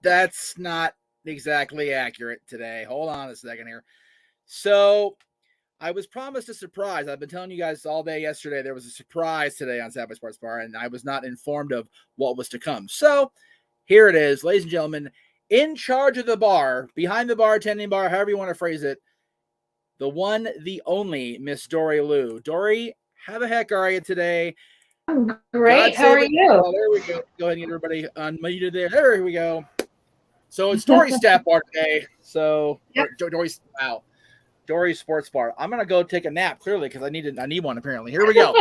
That's not exactly accurate today. Hold on a second here. So I was promised a surprise. I've been telling you guys all day yesterday there was a surprise today on Sapphire Sports Bar, and I was not informed of what was to come. So here it is, ladies and gentlemen, in charge of the bar, behind the bartending bar, however you want to phrase it, the one, the only Miss Dory Lou. Dory, how the heck are you today? I'm great. How are you? Oh, there we go. Go ahead and get everybody unmuted there. There we go. So it's Dory's stat bar today. So yep. Dory's, wow. Dory's Sports Bar. I'm gonna go take a nap clearly because I need one apparently. Here we go.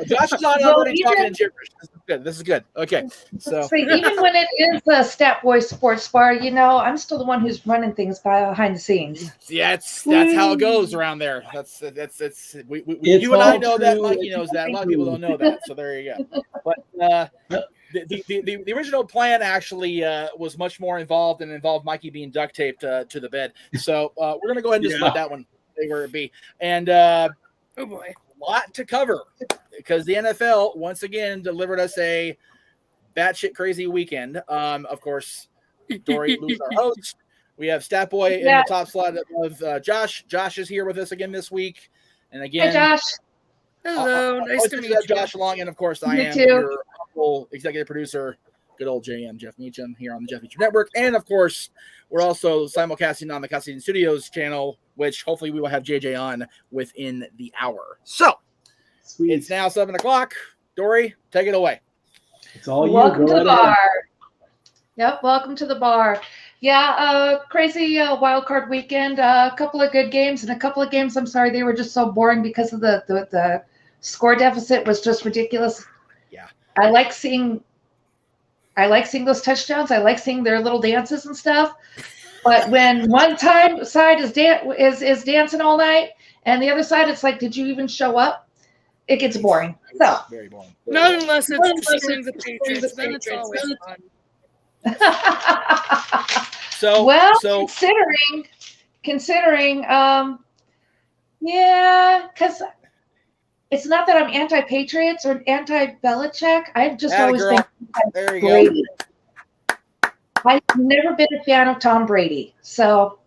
Josh is on already talking in gibberish. This is good. Okay, so even when it is a Stat Boy Sports Bar, I'm still the one who's running things behind the scenes. Yeah, that's how it goes around there. That's you and I know that. Mikey knows that. A lot of people don't know that. So there you go. But the original plan actually was much more involved and involved Mikey being duct taped to the bed. So we're gonna go ahead and just let that one stay where it be. And oh boy, a lot to cover because the NFL once again delivered us a batshit crazy weekend. Of course, Dory loses our host. We have Stat Boy in the top slot of Josh. Josh is here with us again this week, and again, hi Josh. Hello, nice to meet you. Josh along, and of course, I am your humble executive producer, good old JM Jeff Meacham here on the Jeff Meacham Network, and of course, we're also simulcasting on the Casting Studios channel, which hopefully we will have JJ on within the hour. So it's now 7:00. Dory, take it away. It's all you. Welcome to the bar. Yep, welcome to the bar. Yeah, crazy wild card weekend. A couple of good games and a couple of games. I'm sorry, they were just so boring because of the score deficit was just ridiculous. Yeah, I like seeing those touchdowns. I like seeing their little dances and stuff. But when one side is dancing all night and the other side, it's like, did you even show up? It gets boring. So very boring. Not unless it's destroying the Patriots. Then it's always fun. Considering, yeah, because it's not that I'm anti-Patriots or anti-Belichick. I've just always been anti-Brady. I've never been a fan of Tom Brady, so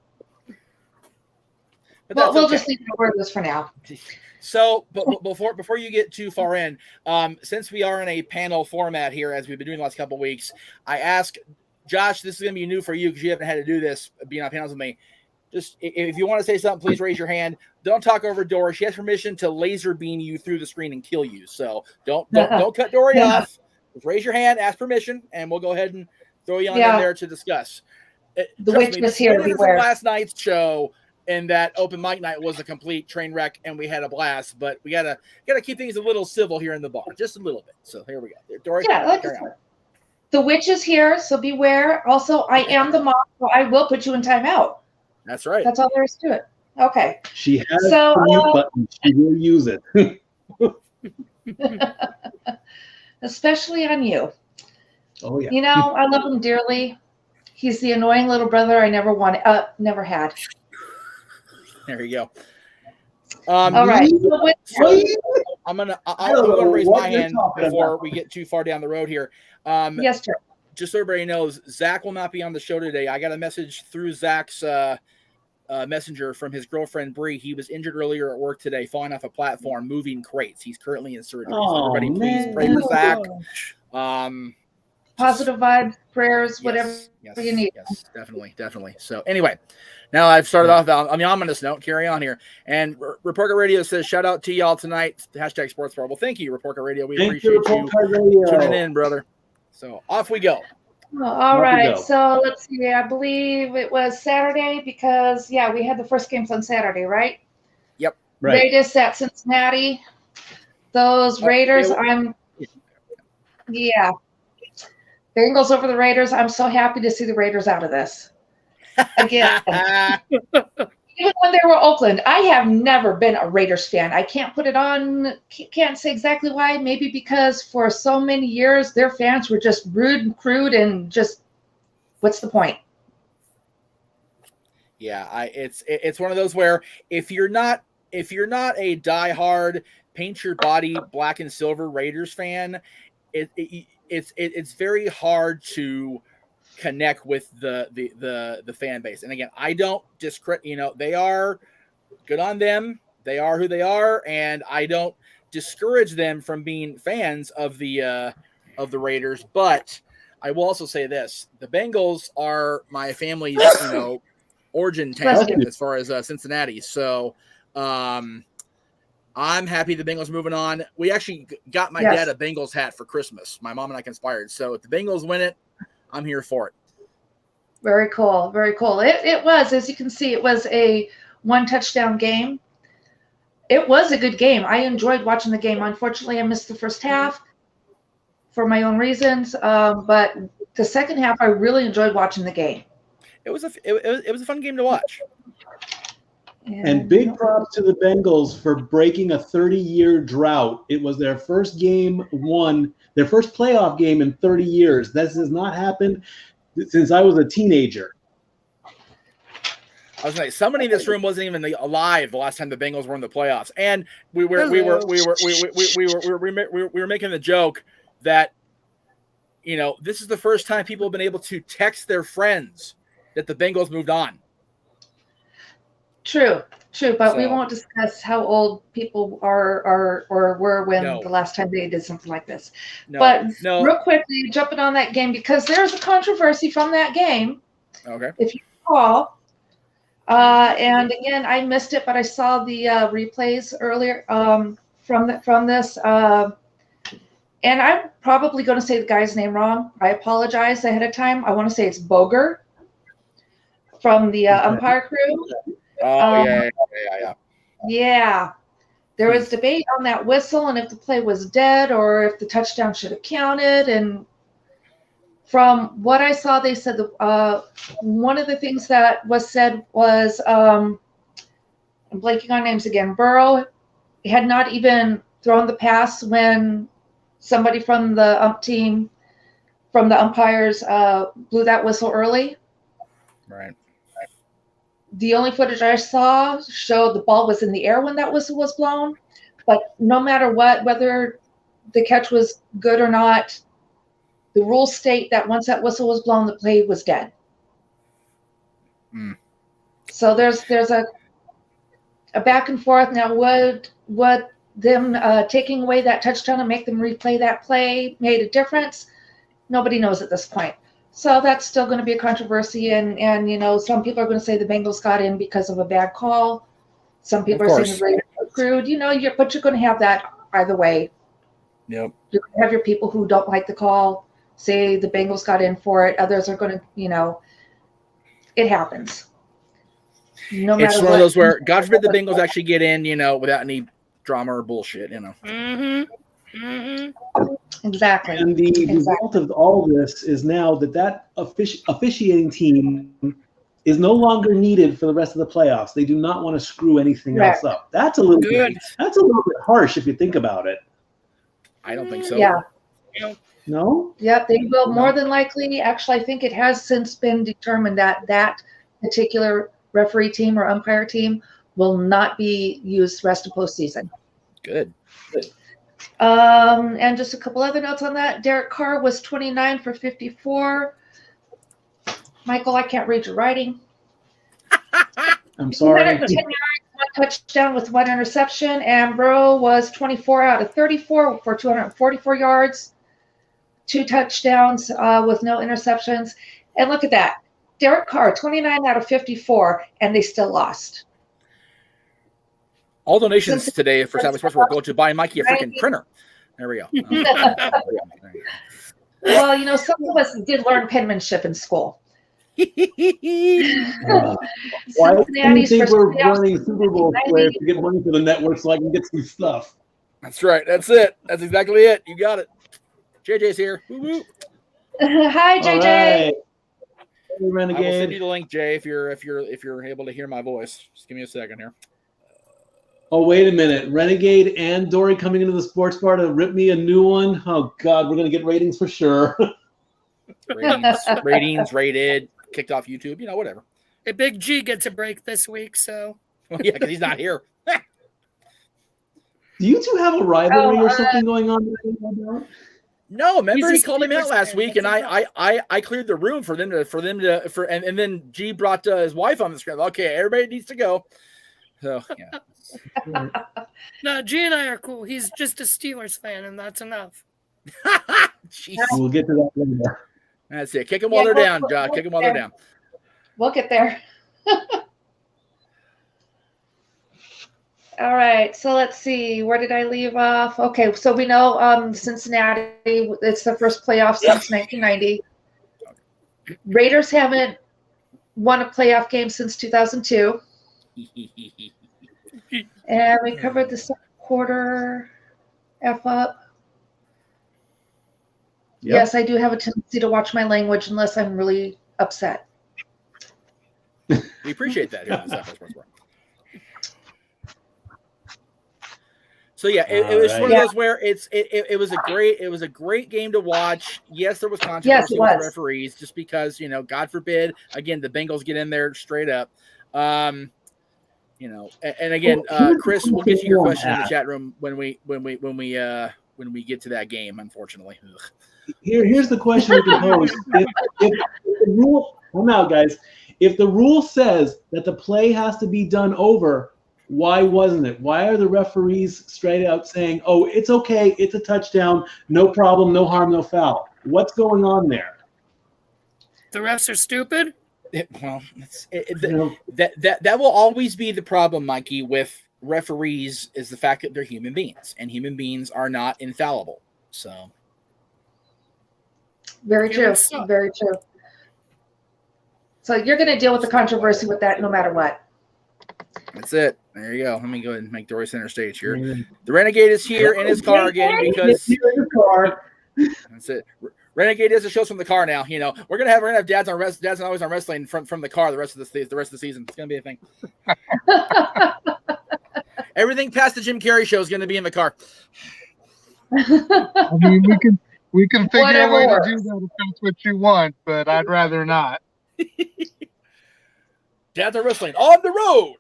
we'll just leave it where it is for now. So, but before you get too far in, since we are in a panel format here, as we've been doing the last couple of weeks, I asked Josh, this is going to be new for you because you haven't had to do this, being on panels with me. Just if you want to say something, please raise your hand. Don't talk over Dory. She has permission to laser beam you through the screen and kill you. So don't cut Dory off. Just raise your hand, ask permission, and we'll go ahead and throw you on in there to discuss. The witch was here. Last night's show and that open mic night was a complete train wreck, and we had a blast. But we gotta keep things a little civil here in the bar, just a little bit. So here we go, Dory. Yeah, the witch is here, so beware. Also, I am the mom, so I will put you in timeout. That's right. That's all there is to it. Okay. She has a mute button. She will use it. Especially on you. Oh yeah. I love him dearly. He's the annoying little brother I never had. There you go. All right. I'm gonna raise my hand before we get too far down the road here. Yes, sir. Just so everybody knows, Zach will not be on the show today. I got a message through Zach's messenger from his girlfriend Bree. He was injured earlier at work today, falling off a platform, moving crates. He's currently in surgery. So everybody, please pray for Zach. Positive vibes, prayers, whatever you need. Yes, definitely. So anyway, now I've started off on the ominous note. Carry on here. And Reporter Radio says, shout out to y'all tonight. # Sports Bar. Well, thank you, Reporter Radio. We appreciate you tuning in, brother. So off we go. All right. So let's see. I believe it was Saturday because, we had the first games on Saturday, right? Yep. Right. Raiders at Cincinnati. Those Raiders, Bengals over the Raiders. I'm so happy to see the Raiders out of this. Again. Even when they were Oakland, I have never been a Raiders fan. I can't put it on, can't say exactly why. Maybe because for so many years, their fans were just rude and crude and just, what's the point? Yeah, it's one of those where if you're not a diehard paint your body black and silver Raiders fan, it's very hard to connect with the fan base. And again, I don't discredit, they are good on them. They are who they are. And I don't discourage them from being fans of the Raiders. But I will also say this, the Bengals are my family's, origin town as far as Cincinnati. So I'm happy the Bengals are moving on. We actually got my dad a Bengals hat for Christmas. My mom and I conspired. So if the Bengals win it, I'm here for it. Very cool. Very cool. It was, as you can see, it was a one-touchdown game. It was a good game. I enjoyed watching the game. Unfortunately, I missed the first half for my own reasons, but the second half, I really enjoyed watching the game. It was a fun game to watch. And big props to the Bengals for breaking a 30-year drought. It was their first game won, their first playoff game in 30 years. This has not happened since I was a teenager. I was like, somebody in this room wasn't even alive the last time the Bengals were in the playoffs, and we were making the joke that, you know, this is the first time people have been able to text their friends that the Bengals moved on. True, but we won't discuss how old people are or were when the last time they did something like this. Real quickly, jumping on that game, because there's a controversy from that game. Okay. If you recall, and again, I missed it, but I saw the replays earlier from this. And I'm probably going to say the guy's name wrong. I apologize ahead of time. I want to say it's Boger from the umpire crew. Oh, yeah. There was debate on that whistle and if the play was dead or if the touchdown should have counted. And from what I saw, they said one of the things that was said was, I'm blanking on names again, Burrow had not even thrown the pass when somebody from the from the umpires blew that whistle early. Right. The only footage I saw showed the ball was in the air when that whistle was blown. But no matter what, whether the catch was good or not, the rules state that once that whistle was blown, the play was dead. So there's a back and forth. Now, would them taking away that touchdown and make them replay that play made a difference? Nobody knows at this point. So that's still going to be a controversy, and you know, some people are going to say the Bengals got in because of a bad call. Some people are saying the Raiders are screwed. You know, but you're going to have that either way. Yep. You're going to have your people who don't like the call say the Bengals got in for it. Others are going to, you know, it happens. No matter it's one of those where, God forbid, the Bengals actually get in, you know, without any drama or bullshit, you know. Exactly. And the result of all this is now that officiating team is no longer needed for the rest of the playoffs. They do not want to screw anything else up. That's a little bit harsh if you think about it. I don't think so. Yeah. No? Yep, they will more than likely. Actually, I think it has since been determined that that particular referee team or umpire team will not be used the rest of postseason. Good. And just a couple other notes on that. Derek Carr was 29 for 54. Michael, I can't read your writing. I'm sorry. 10 yards, one touchdown with one interception. And Burrow was 24 out of 34 for 244 yards, 2 touchdowns with no interceptions. And look at that. Derek Carr, 29 out of 54, and they still lost. All donations today for Southwest Sports will go to buy Mikey a freaking printer. There we go. Well, you know, some of us did learn penmanship in school. Why do you think we're running Super Bowl players to get money for the network so I can get some stuff? That's right. That's it. That's exactly it. You got it. JJ's here. Woo-woo. Hi, JJ. Hey, I will Renegade. send you the link, Jay, if you're able to hear my voice. Just give me a second here. Oh, wait a minute. Renegade and Dory coming into the sports bar to rip me a new one? Oh, God, we're going to get ratings for sure. ratings, rated, kicked off YouTube, you know, whatever. A Big G gets a break this week, so. Well, yeah, because he's not here. Do you two have a rivalry or something going on? No, remember he called him out last week, and I cleared the room for them to and then G brought his wife on the screen. Okay, everybody needs to go. So yeah. No, G and I are cool. He's just a Steelers fan, and that's enough. We'll get to that later. That's it. Kick them while they're down, Josh. Kick them while they're down. We'll get there. All right, so let's see. Where did I leave off? Okay, so we know Cincinnati, it's the first playoff since 1990. Raiders haven't won a playoff game since 2002. And we covered the second quarter F up. Yep. Yes, I do have a tendency to watch my language unless I'm really upset. We appreciate that here on the Sapphire Sports Bar. So yeah, it was one of those where it was a great game to watch. Yes, there was controversy with referees, just because, you know, God forbid, again, the Bengals get in there straight up. You know, and again, Chris, we'll get to your question in the chat room when we get to that game. Unfortunately, here's the question we can pose: if the rule, I'm out, guys. If the rule says that the play has to be done over, why wasn't it? Why are the referees straight out saying, "Oh, it's okay, it's a touchdown, no problem, no harm, no foul"? What's going on there? The refs are stupid. That will always be the problem, Mikey, with referees, is the fact that they're human beings, and human beings are not infallible. So, very true, very true. So you're going to deal with the controversy with that no matter what. That's it. There you go. Let me go ahead and make Dory center stage here. The Renegade is here in his car again because that's it. Renegade does the shows from the car now. You know, we're gonna have dads and always on wrestling from the car the rest of the season. It's gonna be a thing. Everything past the Jim Carrey show is gonna be in the car. I mean, we can figure a way to do that if that's what you want, but I'd rather not. Dads are wrestling on the road.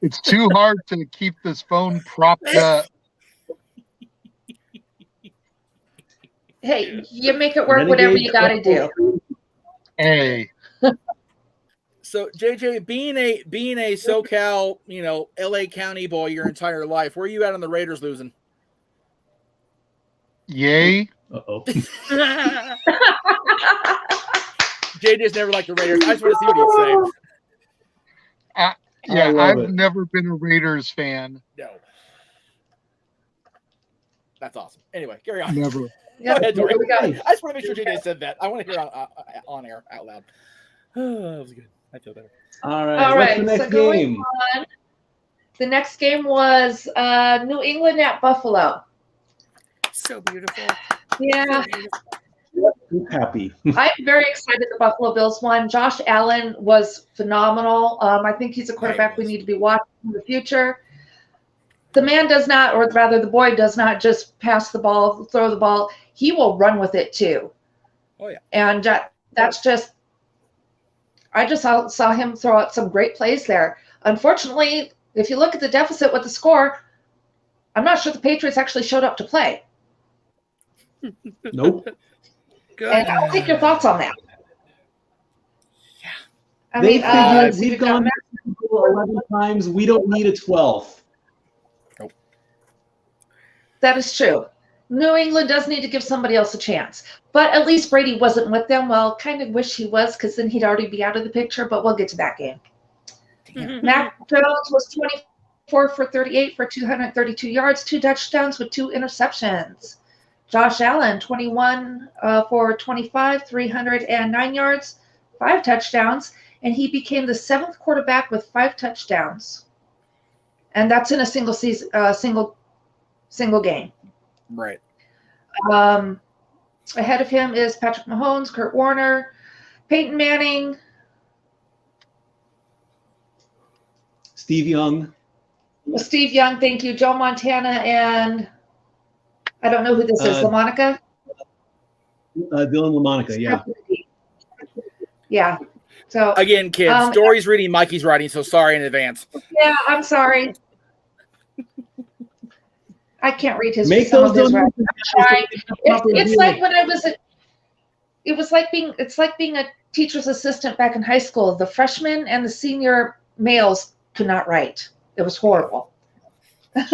It's too hard to keep this phone propped up. Hey, you make it work, whatever you got to do. Hey. So JJ, being a SoCal, you know, LA County boy your entire life, where are you at on the Raiders losing? Yay. Uh-oh. JJ's never liked the Raiders. I just want to see what he'd say. Yeah, I've never been a Raiders fan. No. That's awesome. Anyway, carry on. Never. Go ahead, Dory. I just want to make sure JJ said that. I want to hear on air out loud. That was good. I feel better. All right. What's the next game? The next game was New England at Buffalo. So beautiful. Yeah. I'm happy. I'm very excited the Buffalo Bills won. Josh Allen was phenomenal. I think he's a quarterback we need to be watching in the future. The man does not, or rather the boy does not just pass the ball, throw the ball. He will run with it too. Oh, yeah. And that's just, I just saw him throw out some great plays there. Unfortunately, if you look at the deficit with the score, I'm not sure the Patriots actually showed up to play. Nope. Good. And I'll take your thoughts on that. Yeah. I mean, we've gone 11 times. We don't need a 12th. Nope. That is true. New England does need to give somebody else a chance. But at least Brady wasn't with them. Well, kind of wish he was, because then he'd already be out of the picture, but we'll get to that game. Mac Jones was 24 for 38 for 232 yards, 2 touchdowns with 2 interceptions. Josh Allen, 21 for 25, 309 yards, 5 touchdowns, and he became the 7th quarterback with 5 touchdowns. And that's in a single season, single game. Right. Ahead of him is Patrick Mahomes, Kurt Warner, Peyton Manning, Steve Young. Steve Young, thank you, Joe Montana, and I don't know who this is, LaMonica? Dylan LaMonica, yeah. Yeah. So again, kids, Dory's reading, Mikey's writing, so sorry in advance. Yeah, I'm sorry. I can't read his. Make those writing. It's like when I was. It's like being a teacher's assistant back in high school. The freshmen and the senior males could not write. It was horrible. That's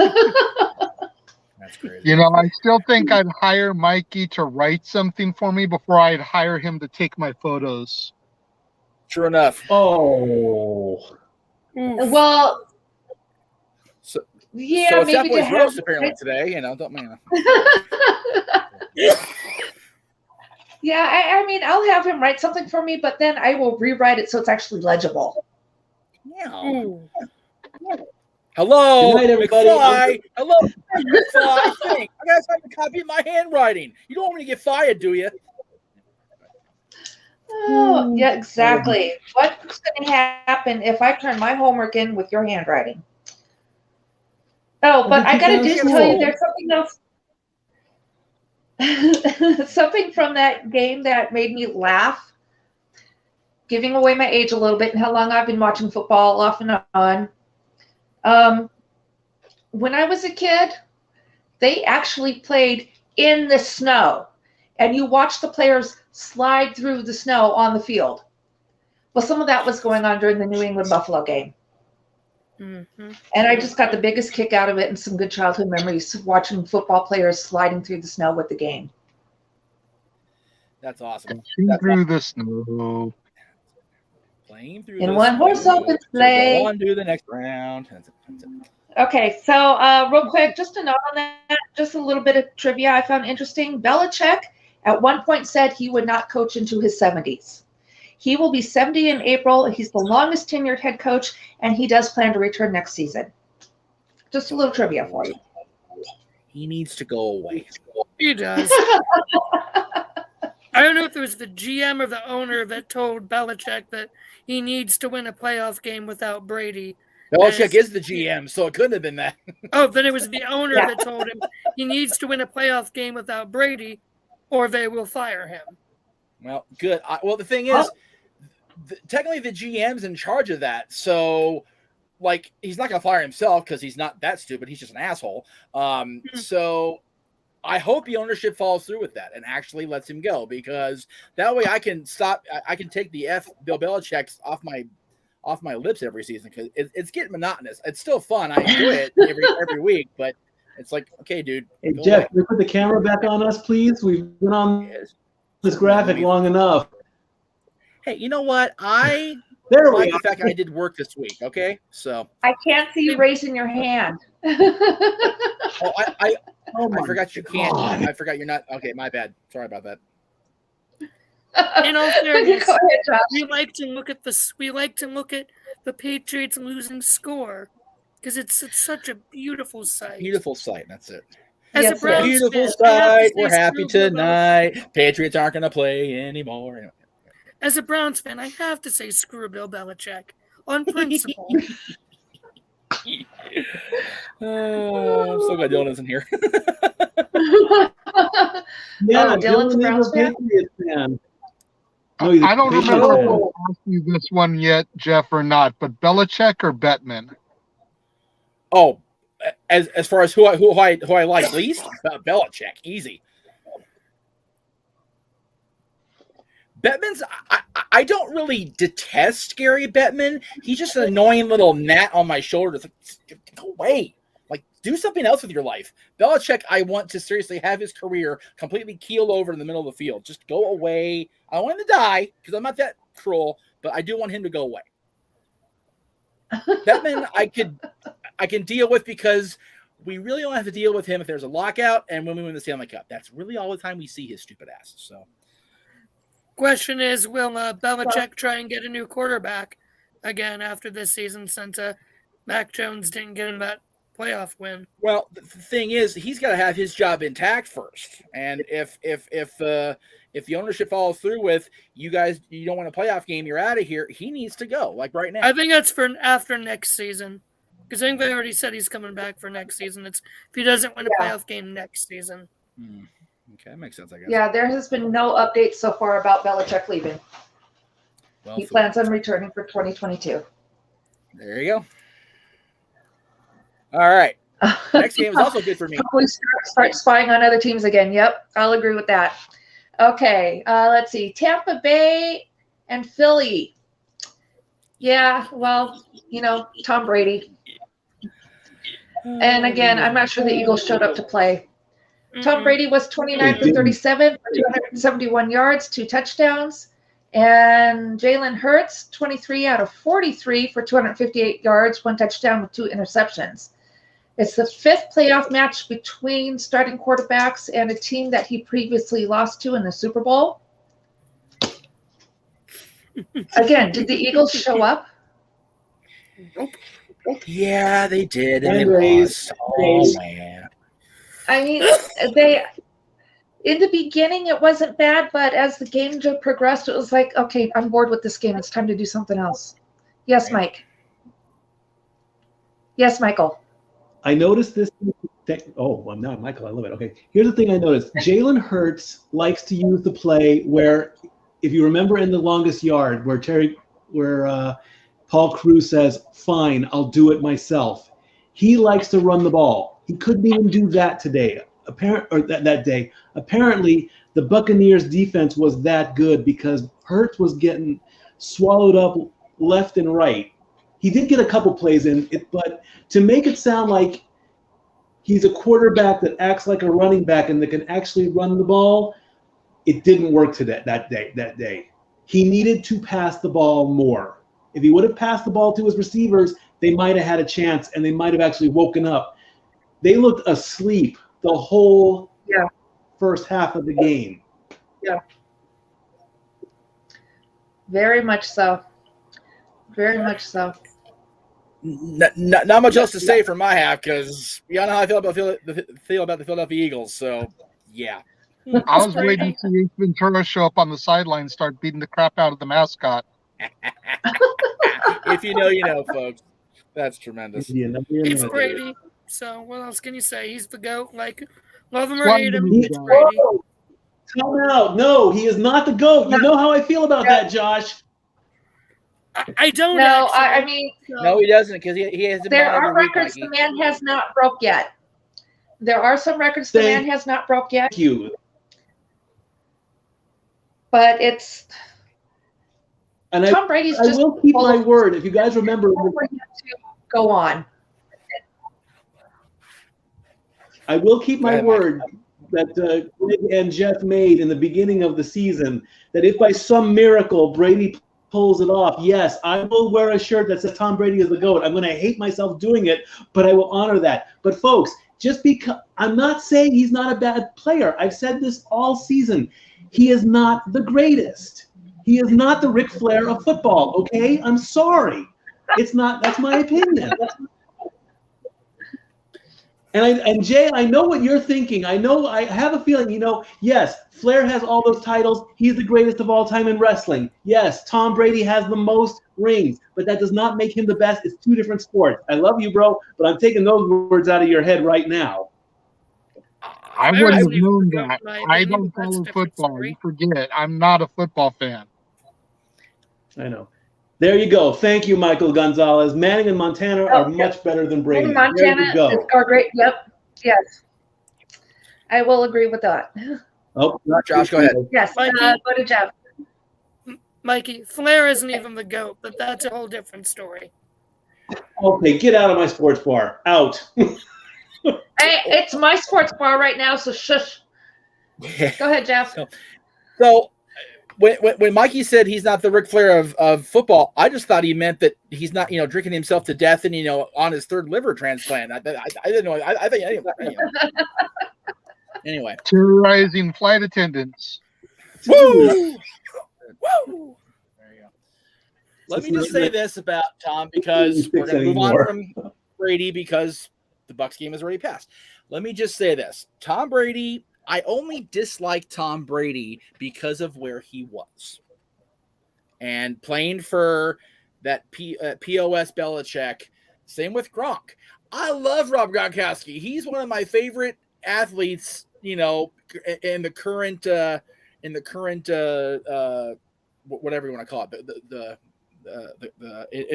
crazy. You know, I still think I'd hire Mikey to write something for me before I'd hire him to take my photos. True enough. Oh. Well. Yeah, so maybe to have roast apparently today, you know, don't mean. Yeah, I mean, I'll have him write something for me, but then I will rewrite it so it's actually legible. Ooh. Hello, Good night, everybody. McFly. Hello, McFly. Think. I got a copy of my handwriting. You don't want me to get fired, do you? Oh, yeah, exactly. What's going to happen if I turn my homework in with your handwriting? Oh, but I got to just tell you, there's something else. Something from that game that made me laugh, giving away my age a little bit and how long I've been watching football off and on. When I was a kid, they actually played in the snow, and you watched the players slide through the snow on the field. Well, some of that was going on during the New England Buffalo game. Mm-hmm. And I just got the biggest kick out of it and some good childhood memories watching football players sliding through the snow with the game. That's awesome. Through the snow. Playing through In the one horse snow. open So sleigh. go on to the next round. That's it. Okay, so real quick, just a note on that, just a little bit of trivia I found interesting. Belichick at one point said he would not coach into his 70s. He will be 70 in April. He's the longest tenured head coach, and he does plan to return next season. Just a little trivia for you. He needs to go away. He does. I don't know if it was the GM or the owner that told Belichick that he needs to win a playoff game without Brady. Belichick is the GM, so it couldn't have been that. Oh, then it was the owner that told him he needs to win a playoff game without Brady, or they will fire him. Well, good. Well, the thing is, technically the GM's in charge of that, so like he's not going to fire himself because he's not that stupid. He's just an asshole. So I hope the ownership follows through with that and actually lets him go, because that way I can stop. I can take the Bill Belichick's off my lips every season, because it's getting monotonous. It's still fun. I enjoy it every week, but it's like, okay, dude. Hey, Jeff, can you put the camera back on us, please? We've been on this graphic long enough. Hey, you know what? I There like we the are. fact I did work this week. Okay, so I can't see you raising your hand. I forgot you can't. God. I forgot you're not. Okay, my bad. Sorry about that. In all fairness, Go ahead, Josh. we like to look at the Patriots losing score because it's such a beautiful sight. Beautiful sight. That's it. As Yes, a Browns Beautiful fan, I have to sight. say We're happy screw Bill tonight. Patriots aren't going to play anymore. As a Browns fan, I have to say screw Bill Belichick on principle. I'm so glad Dylan isn't here. Yeah, Dylan's a Dylan Browns is a fan? Patriots fan. No, I don't Patriots remember fan. if I asked you this one yet, Jeff, or not, but Belichick or Bettman? Oh, as far as who I like least, Belichick, easy. Bettman's I don't really detest Gary Bettman. He's just an annoying little gnat on my shoulder. It's like, go away. Like, do something else with your life. Belichick, I want to seriously have his career completely keel over in the middle of the field. Just go away. I don't want him to die because I'm not that cruel, but I do want him to go away. Bettman, I can deal with, because we really don't have to deal with him if there's a lockout and when we win the Stanley Cup. That's really all the time we see his stupid ass. So, Question is, will Belichick try and get a new quarterback again after this season, since Mac Jones didn't get him that playoff win? well, the thing is, he's got to have his job intact first. And if the ownership follows through with, you guys, you don't want a playoff game, you're out of here, he needs to go, like right now. I think that's for after next season, because I think they already said he's coming back for next season. It's if he doesn't win a playoff game next season. Okay, that makes sense, I guess. Yeah, there has been no updates so far about Belichick leaving. Well, He plans on returning for 2022. There you go. All right. Next game is also good for me. Probably start spying on other teams again. Yep, I'll agree with that. Okay, let's see. Tampa Bay and Philly. Yeah, well, Tom Brady. And again, I'm not sure the Eagles showed up to play. Tom Brady was 29 for 37 for 271 yards, 2 touchdowns. And Jalen Hurts, 23 out of 43 for 258 yards, 1 touchdown with 2 interceptions. It's the 5th playoff match between starting quarterbacks and a team that he previously lost to in the Super Bowl. Again, did the Eagles show up? Nope. Yeah, they did, and they Rays. lost. Oh man. I mean, they in the beginning it wasn't bad, but as the game progressed, it was like, okay, I'm bored with this game. It's time to do something else. Yes, Right. Mike. Yes, Michael. I noticed this. Oh, I'm not Michael. I love it. Okay, here's the thing I noticed. Jalen Hurts likes to use the play where, if you remember in The Longest Yard, where Paul Cruz says, "Fine, I'll do it myself." He likes to run the ball. He couldn't even do that today. That day. Apparently, the Buccaneers defense was that good because Hurts was getting swallowed up left and right. He did get a couple plays in it, but to make it sound like he's a quarterback that acts like a running back and that can actually run the ball, it didn't work that day. He needed to pass the ball more. If he would have passed the ball to his receivers, they might have had a chance and they might have actually woken up. They looked asleep the whole first half of the game. Yeah. Very much so. Very much so. Not much else to say from my half because y'all know how I feel about the Philadelphia Eagles. So, yeah. I was waiting to see Ace Ventura show up on the sideline and start beating the crap out of the mascot. If you know, you know, folks. That's tremendous. It's Brady. So what else can you say? He's the GOAT. Like, love him or Why hate him, did he it's Brady. Time out. No, he is not the GOAT. You know how I feel about that, Josh. I don't No, actually. I mean, No, he doesn't because he has. there are records the man has not broke yet. There are some records the man has not broke yet. Thank you. But it's And Tom Brady's I just will keep my word. If you guys remember, to go on. I will keep my word that Greg and Jeff made in the beginning of the season, that if by some miracle Brady pulls it off, yes, I will wear a shirt that says Tom Brady is the GOAT. I'm going to hate myself doing it, but I will honor that. But folks, just because I'm not saying he's not a bad player. I've said this all season. He is not the greatest. He is not the Ric Flair of football, okay? I'm sorry. It's not. That's my opinion. And Jay, I know what you're thinking. I have a feeling, yes, Flair has all those titles. He's the greatest of all time in wrestling. Yes, Tom Brady has the most rings, but that does not make him the best. It's two different sports. I love you, bro, but I'm taking those words out of your head right now. I wouldn't have known that. I don't follow football. You forget. I'm not a football fan. I know. There you go. Thank you, Michael Gonzalez. Manning and Montana are much better than Brady. Montana are great. Yep. Yes. I will agree with that. Oh, Josh, go ahead. Yes. Go to Jeff. Mikey, Flair isn't even the GOAT, but that's a whole different story. Okay, get out of my sports bar. Out. Hey, it's my sports bar right now, so shush. Go ahead, Jeff. So when Mikey said he's not the Ric Flair of football, I just thought he meant that he's not, drinking himself to death and, on his third liver transplant. I didn't know. I think anyway. Terrorizing flight attendants. Woo! Woo! There you go. Let me just say this about Tom, because we're going to move on from Brady because the Bucs game has already passed. Let me just say this. Tom Brady, I only dislike Tom Brady because of where he was. And playing for that POS Belichick, same with Gronk. I love Rob Gronkowski. He's one of my favorite athletes, in the current whatever you want to call it,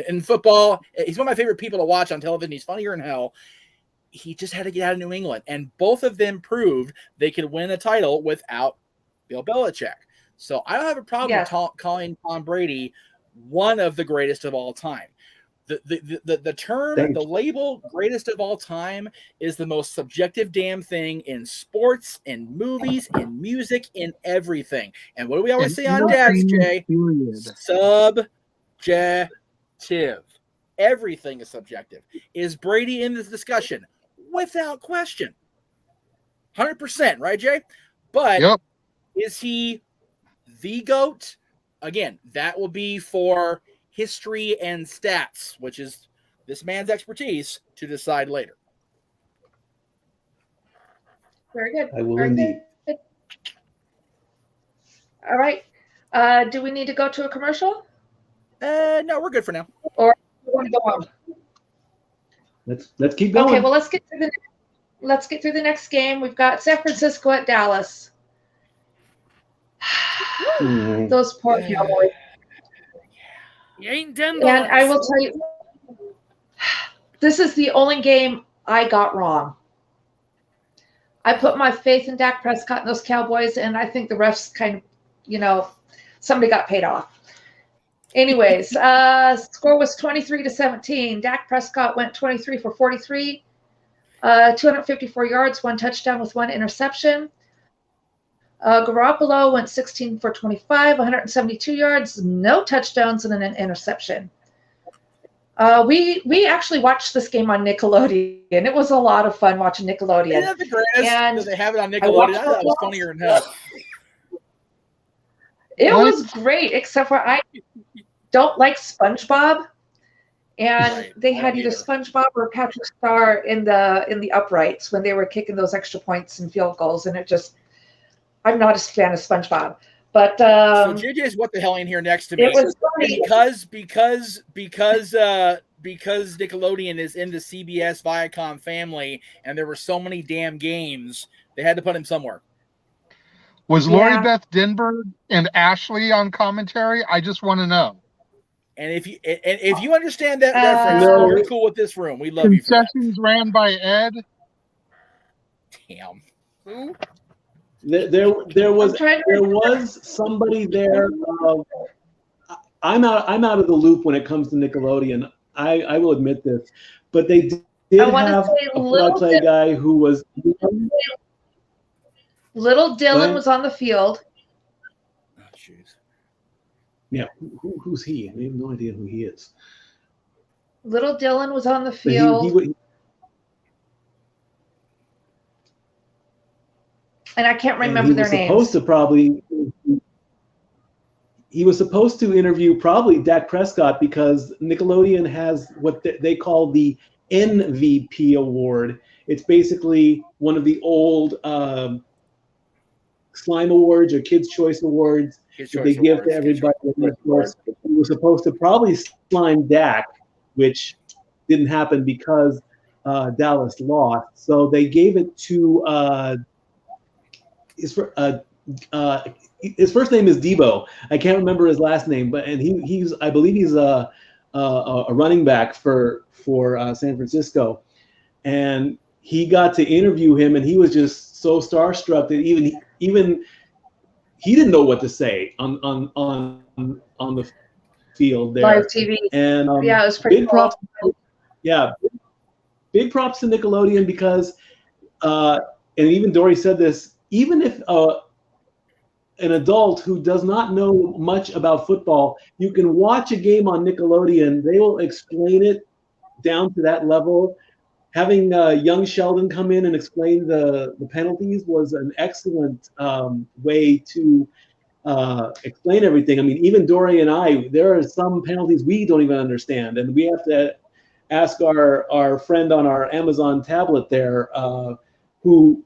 in football. He's one of my favorite people to watch on television. He's funnier than hell. He just had to get out of New England, and both of them proved they could win a title without Bill Belichick. So I don't have a problem calling Tom Brady one of the greatest of all time. The term, the label greatest of all time is the most subjective damn thing in sports, in movies, in music, in everything. And what do we always say on Dads, Jay? Subjective. Everything is subjective. Is Brady in this discussion? Without question. 100%, right, Jay? But is he the GOAT? Again, that will be for history and stats, which is this man's expertise to decide later. Very good. I will Very indeed. good. All right. Do we need to go to a commercial? No, we're good for now. Or do you want to go on? Let's keep going. Okay, well, let's get through the next game. We've got San Francisco at Dallas. Those poor Cowboys. You ain't done. And I will tell you, this is the only game I got wrong. I put my faith in Dak Prescott and those Cowboys, and I think the refs kind of, somebody got paid off. Anyways, score was 23-17. Dak Prescott went 23 for 43, 254 yards, 1 touchdown with 1 interception. Garoppolo went 16 for 25, 172 yards, no touchdowns, and an interception. We actually watched this game on Nickelodeon. It was a lot of fun watching Nickelodeon. Isn't that the greatest? And Does they have it on Nickelodeon? I thought it was funnier than hell. It was great, except for I don't like SpongeBob, and Right. they had either SpongeBob or Patrick Star in the uprights when they were kicking those extra points and field goals, and I'm not a fan of SpongeBob. But So JJ's what the hell in here next to me? it was funny. Because Nickelodeon is in the CBS Viacom family, and there were so many damn games, they had to put him somewhere. Was Lori Yeah. Beth Denberg and Ashley on commentary? I just want to know. And if you understand that reference, No. you're cool with this room. We love you for that. Concessions ran by Ed. Damn. Who? There was somebody there. I'm out of the loop when it comes to Nickelodeon. I will admit this, but they did I wanna have say a play-by-play guy who was. Little Go Dylan ahead. was on the field. Oh, jeez. Yeah, who's he? I have no idea who he is. Little Dylan was on the But field, and I can't remember their names. He was supposed to interview probably Dak Prescott because Nickelodeon has what they call the MVP award. It's basically one of the old Slime Awards or Kids' Choice Awards that they give to everybody. And of course, he was supposed to probably slime Dak, which didn't happen because Dallas lost. So they gave it to his first name is Debo. I can't remember his last name, I believe he's a running back for San Francisco, and he got to interview him, and he was just so starstruck that even he didn't know what to say on the field there. Live TV. And Yeah, it was pretty big cool. props. Yeah, big props to Nickelodeon because, and even Dory said this, even if an adult who does not know much about football, you can watch a game on Nickelodeon. They will explain it down to that level. Having young Sheldon come in and explain the penalties was an excellent way to explain everything. I mean, even Dory and I, there are some penalties we don't even understand, and we have to ask our friend on our Amazon tablet there, who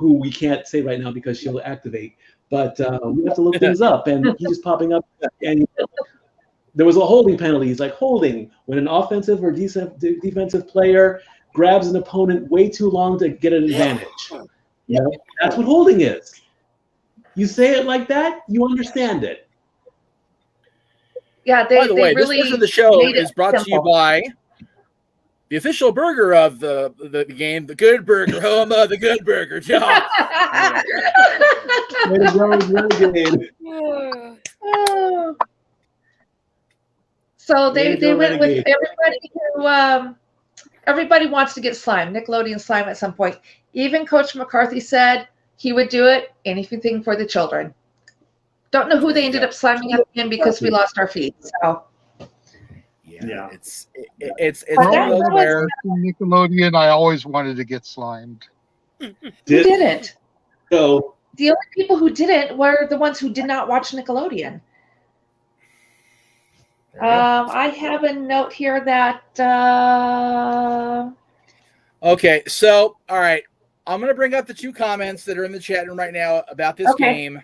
we can't say right now because she'll activate. But we have to look things up, and he's just popping up. And there was a holding penalty. It's like holding when an offensive or defensive player grabs an opponent way too long to get an advantage. You know, that's what holding is. You say it like that, you understand it. Yeah, By the way, really this portion of the show made it is brought to you simple. by the official burger of the game, the Good Burger, home of the Good Burger. John. Way to go, Renegade. Oh. So they went with everybody who everybody wants to get slime, Nickelodeon slime at some point. Even Coach McCarthy said he would do it, anything for the children. Don't know who they ended up sliming at the end because we lost our feet. So Yeah. It's But one of those that where Nickelodeon, I always wanted to get slimed. who didn't? So The only people who didn't were the ones who did not watch Nickelodeon. I have a note here that Okay, so all right, I'm gonna bring up the 2 comments that are in the chat room right now about this Okay. game.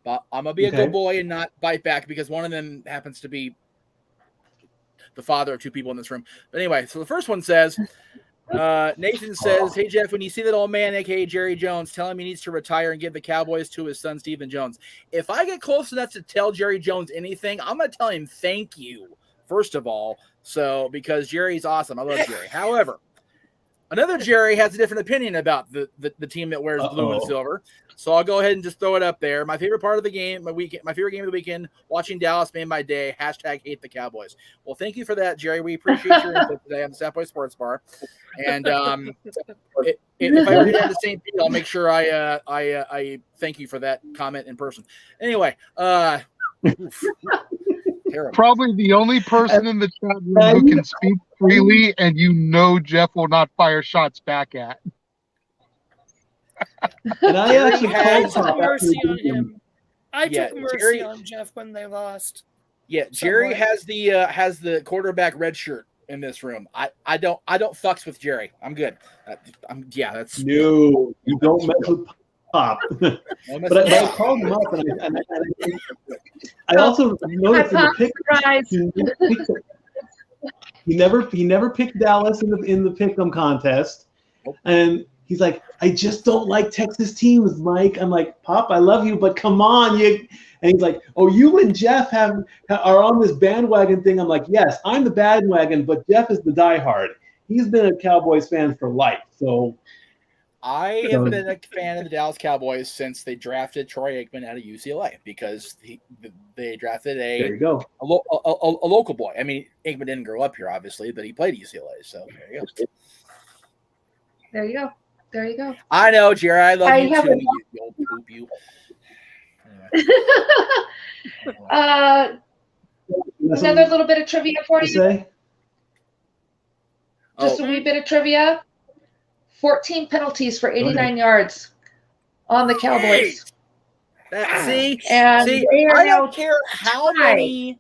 But I'm gonna be a good boy and not bite back because one of them happens to be the father of 2 people in this room. But anyway, so the first one says, Nathan says, "Hey Jeff, when you see that old man, aka Jerry Jones, tell him he needs to retire and give the Cowboys to his son Stephen Jones. If I get close enough to tell Jerry Jones anything, I'm gonna tell him thank you first of all. So because Jerry's awesome, I love Jerry. However, another Jerry has a different opinion about the team that wears blue and silver. So I'll go ahead and just throw it up there. My favorite part of the game, my favorite game of the weekend, watching Dallas made my day. # hate the Cowboys. Well, thank you for that, Jerry. We appreciate your input today on the South Boy Sports Bar. And if I ever get down to St. Pete, I'll make sure I thank you for that comment in person. Anyway, terrible. Probably the only person in the chat room who can speak freely, and Jeff will not fire shots back at. And I actually I called took Pop mercy after on him. I Yeah, took mercy Jerry- on Jeff when they lost. Yeah, Jerry Somewhat. has the quarterback red shirt in this room. I don't fucks with Jerry. I'm good. That's No, you don't mess with Pop. no mess But with I Pop. called him up, and I also noticed in the pick surprise. he never picked Dallas in the pick'em contest, and he's like, I just don't like Texas teams, Mike. I'm like, Pop, I love you, but come on, and he's like, oh, you and Jeff are on this bandwagon thing. I'm like, yes, I'm the bandwagon, but Jeff is the diehard. He's been a Cowboys fan for life, so. I have been a fan of the Dallas Cowboys since they drafted Troy Aikman out of UCLA because they drafted There you go. a local boy. I mean, Aikman didn't grow up here, obviously, but he played at UCLA. So there you go. There you go. There you go. I know, Jerry. I love you have too. a- You old poop, you. Anyway. Another little bit of trivia for to you. say? Just a wee bit of trivia. 14 penalties for 89 yards on the Cowboys. See, And they are I now don't care how tied.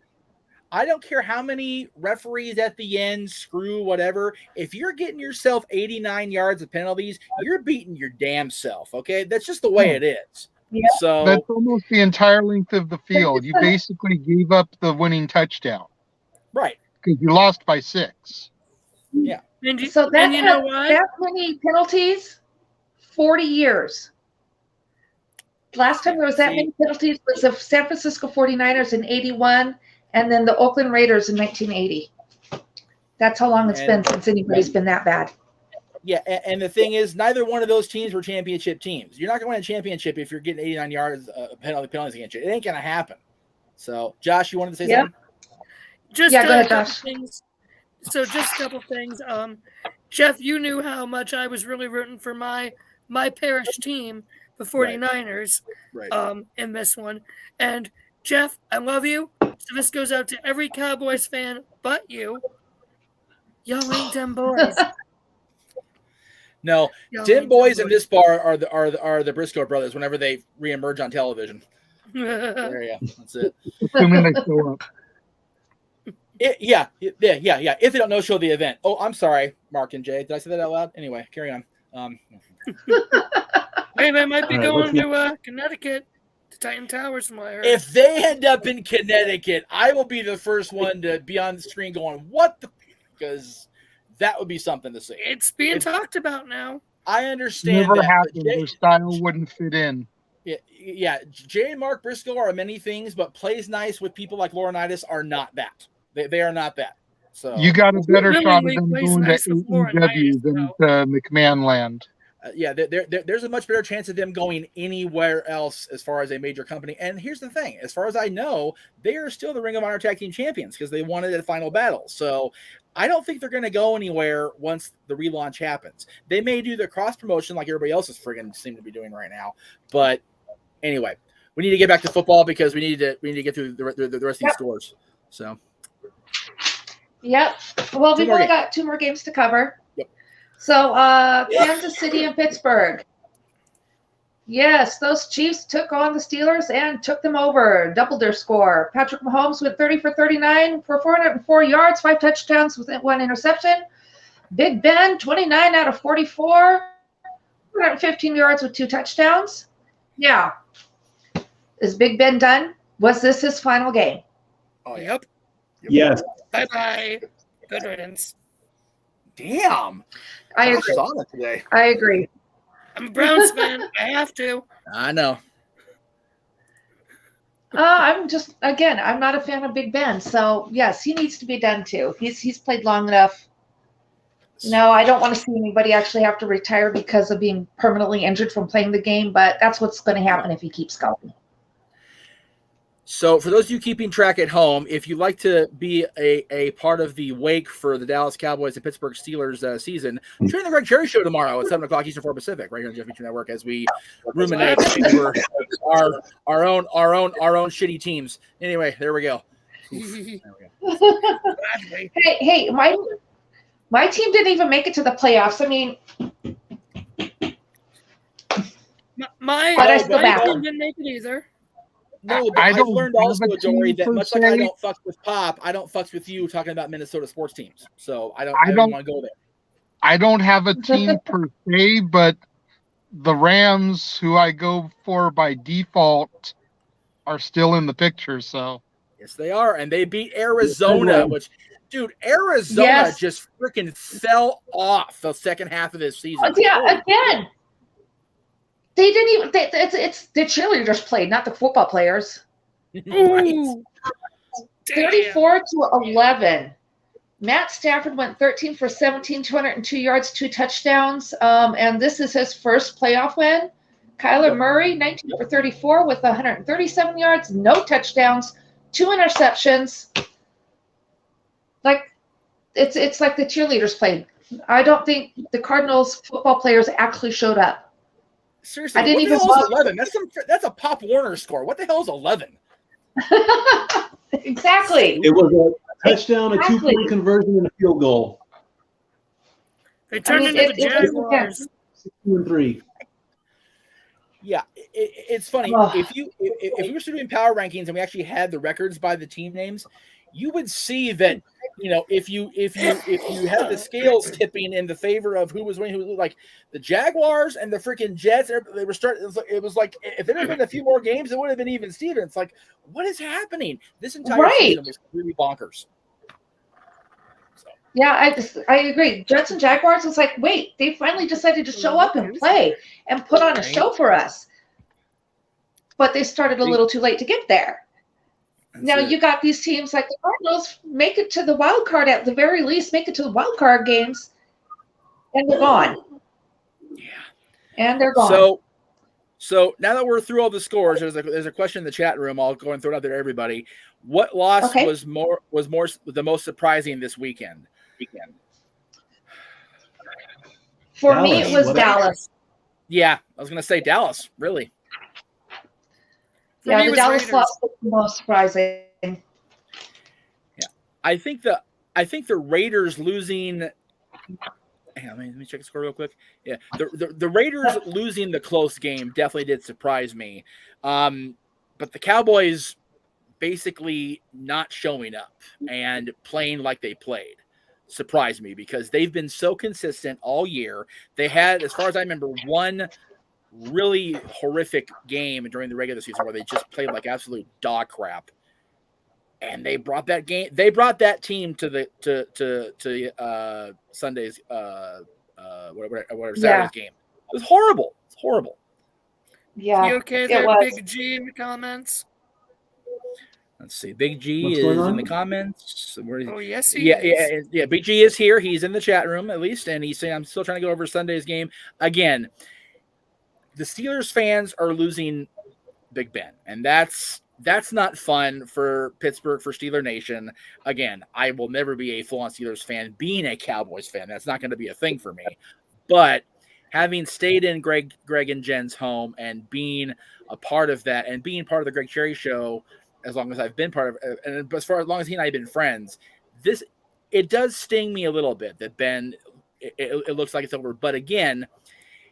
many referees at the end screw whatever. If you're getting yourself 89 yards of penalties, you're beating your damn self. Okay, that's just the way it is. Yeah. So That's almost the entire length of the field. You basically gave up the winning touchdown right. because you lost by 6. Yeah. And you, So that, and you know why? that many penalties, 40 years. Last time there was that many penalties was the San Francisco 49ers in 81 and then the Oakland Raiders in 1980. That's how long it's been since anybody's been that bad. Yeah, and the thing is, neither one of those teams were championship teams. You're not going to win a championship if you're getting 89 yards penalties against you. It ain't going to happen. So, Josh, you wanted to say something? Just Yeah, go ahead, a couple Josh. things. So just a couple things. Jeff, you knew how much I was really rooting for my parish team, the 49ers, Right. in this one. And Jeff, I love you. So this goes out to every Cowboys fan but you. Y'all ain't them boys. No, Y'all Dim ain't Boys them in this bar are the Briscoe brothers whenever they reemerge on television. boys. There you go. That's it. Assuming they show up. Yeah. If they don't know, show the event. Oh, I'm sorry, Mark and Jay. Did I say that out loud? Anyway, carry on. Hey, they might be All right, going to Connecticut to Titan Towers from what I heard. If they end up in Connecticut, I will be the first one to be on the screen going, "What the?" Because that would be something to see. It's being talked about now. I understand Never that. happened. Their style wouldn't fit in. Yeah. Jay and Mark Briscoe are many things, but plays nice with people like Laurinaitis are not that. They are not that. So You got a better shot of Willingly them plays going nice to with AEW Laurinaitis, than though. to McMahon land. there's a much better chance of them going anywhere else as far as a major company. And here's the thing: as far as I know, they are still the Ring of Honor Tag Team Champions because they won it at Final Battle. So I don't think they're going to go anywhere once the relaunch happens. They may do their cross promotion like everybody else is friggin' seem to be doing right now. But anyway, we need to get back to football because we need to get through the rest of these scores. So. Yep. Well, Two we've more only games. got 2 more games to cover. Yep. So Kansas City and Pittsburgh. Yes, those Chiefs took on the Steelers and took them over. Doubled their score. Patrick Mahomes went 30 for 39 for 404 yards, 5 touchdowns with 1 interception. Big Ben, 29 out of 44, 115 yards with 2 touchdowns. Yeah. Is Big Ben done? Was this his final game? Oh, yeah. Yep. Yes. Bye-bye. Good riddance. Damn. I Josh agree. is on it today. I agree. I'm a Browns fan. I have to. I know. I'm not a fan of Big Ben. So, yes, he needs to be done too. He's played long enough. No, I don't want to see anybody actually have to retire because of being permanently injured from playing the game, but that's what's going to happen if he keeps going. So for those of you keeping track at home, if you'd like to be a part of the wake for the Dallas Cowboys and Pittsburgh Steelers season, join the Greg Cherry Show tomorrow at 7 o'clock Eastern 4 Pacific, right here on Jeff Beach Network, as we ruminate over our own shitty teams. Anyway, there we go. Oof, there we go. Hey, my team didn't even make it to the playoffs. I mean, My But I feel bad. team didn't make it either. No, but I I've don't learned have also, a Jory, team that per much like I se. don't fuck with Pop, I don't fucks with you talking about Minnesota sports teams. So I don't don't- want to go there. I don't have a team per se, but the Rams, who I go for by default, are still in the picture. So Yes, they are, and they beat Arizona, which, dude, Arizona Yes. just freaking fell off the second half of this season. yeah, Holy again, they didn't even. It's the cheerleaders played, not the football players. shit. Right? Ooh. Damn. 34 to 11. Matt Stafford went 13 for 17, 202 yards, 2 touchdowns. And this is his first playoff win. Kyler Murray, 19 for 34 with 137 yards, no touchdowns, 2 interceptions. Like it's like the cheerleaders played. I don't think the Cardinals football players actually showed up. Seriously, I didn't what even the hell is watch- 11? That's a Pop Warner score. What the hell is 11? Exactly. It was a touchdown, a Exactly. 2-point conversion, and a field goal. They turned mean, into the it was Jaguars. 2-3. Yeah, it's funny. Ugh. If we were doing power rankings and we actually had the records by the team names, you would see that, you know, if you had the scales tipping in the favor of who was winning, who was like the Jaguars and the freaking Jets, they were starting. It was like if there had been a few more games, it would have been even Steven. It's like, what is happening? This entire Right. season was really bonkers. So, Yeah, I agree. Jets and Jaguars was like, wait, they finally decided to show up and play and put on a show for us. But they started a little too late to get there. Now you got these teams like the Cardinals make it to the wild card at the very least, make it to the wild card games, and they're gone. yeah. And they're gone. So now that we're through all the scores, there's a question in the chat room. I'll go and throw it out there to everybody. What loss Okay. was the most surprising this weekend? For me, it Dallas, was what- Dallas. Yeah, I was gonna say Dallas. Really? For Yeah, me, it the was Dallas Raiders. loss was the most surprising. I think the Raiders losing. Hang on, let me check the score real quick. Yeah, the Raiders losing the close game definitely did surprise me. But the Cowboys basically not showing up and playing like they played surprised me because they've been so consistent all year. They had, as far as I remember, one really horrific game during the regular season where they just played like absolute dog crap. And they brought that team to Sunday's whatever Saturday's game. It was horrible. It's horrible. Yeah. You okay it there, was. Big G, in the comments? Let's see. Big G What's is going on? in the comments. Where is Oh, yes, he yeah, is. yeah. Big G is here. He's in the chat room at least, and he's saying, "I'm still trying to go over Sunday's game again." The Steelers fans are losing Big Ben, and that's not fun for Pittsburgh, for Steeler Nation. Again, I will never be a full-on Steelers fan. Being a Cowboys fan, that's not going to be a thing for me. But having stayed in Greg and Jen's home and being a part of that, and being part of the Greg Cherry Show as long as I've been part of, and as long as he and I have been friends, it does sting me a little bit that Ben. It looks like it's over, but again,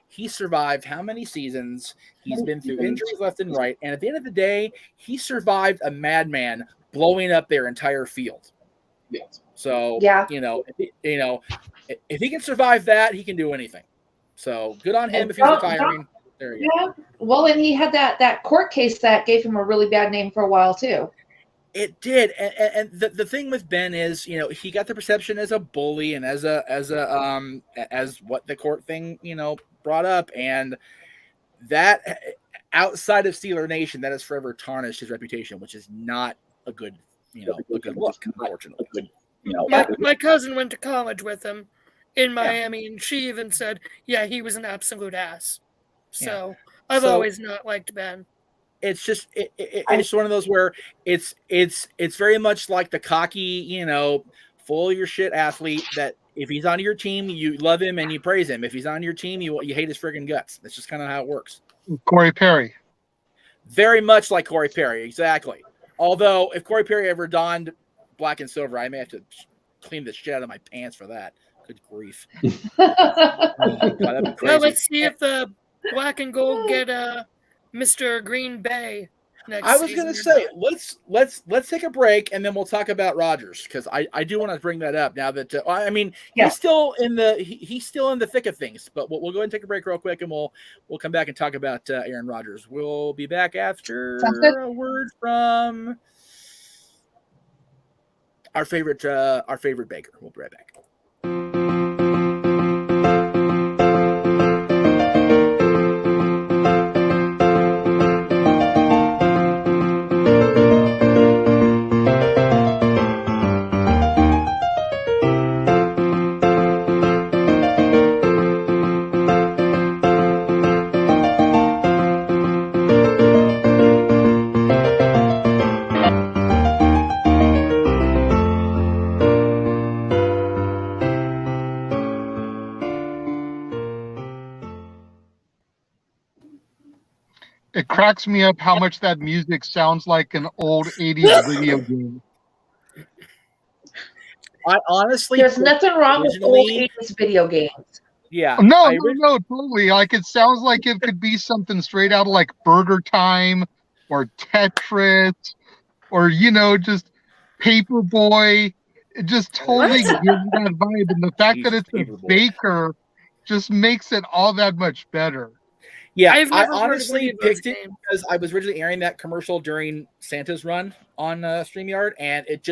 He survived how many seasons? He's been through injuries left and right. And at the end of the day, he survived a madman blowing up their entire field. So, Yeah. If he can survive that, he can do anything. So good on him if he's retiring. There you go. Well, and he had that court case that gave him a really bad name for a while too. It did, and the thing with Ben is, he got the perception as a bully and as what the court thing, brought up, and that outside of Steeler Nation, that has forever tarnished his reputation, which is not a good look, unfortunately. My cousin went to college with him in Miami, and she even said, yeah, he was an absolute ass. So I've always not liked Ben. It's just it's one of those where it's very much like the cocky, full of your shit athlete that if he's on your team, you love him and you praise him. If he's on your team, you hate his friggin' guts. That's just kind of how it works. Corey Perry. Very much like Corey Perry, exactly. Although if Corey Perry ever donned black and silver, I may have to clean the shit out of my pants for that. Good grief. Well, let's see if the black and gold get Mr. Green Bay next I was going to say, let's take a break and then we'll talk about Rodgers, because I do want to bring that up now that he's still in the thick of things. But we'll go ahead and take a break real quick and we'll come back and talk about Aaron Rodgers. We'll be back after a word from our favorite baker. We'll be right back. It cracks me up how much that music sounds like an old 80s video game. I honestly, there's nothing wrong with old 80s video games. Yeah. No, totally. Like, it sounds like it could be something straight out of like Burger Time or Tetris or, just Paperboy. It just totally gives that vibe. And the fact that it's a baker just makes it all that much better. Yeah, I honestly picked it because I was originally airing that commercial during Santa's run on StreamYard, and it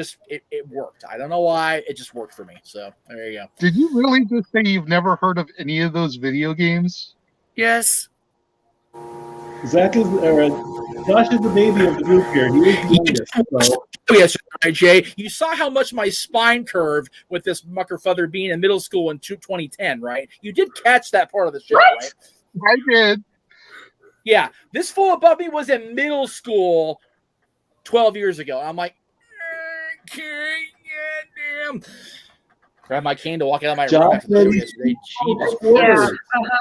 worked. I don't know why, it just worked for me. So there you go. Did you really just say you've never heard of any of those video games? Yes. Josh is the baby of the group here. He is the youngest. So. Yes, Jay. You saw how much my spine curved with this mucker feather being in middle school in 2010, right? You did catch that part of the show, right? I did. Yeah, this fool above me was in middle school 12 years ago. I'm like, damn. Grab my cane to walk out of my room after the show yesterday. Jesus Christ.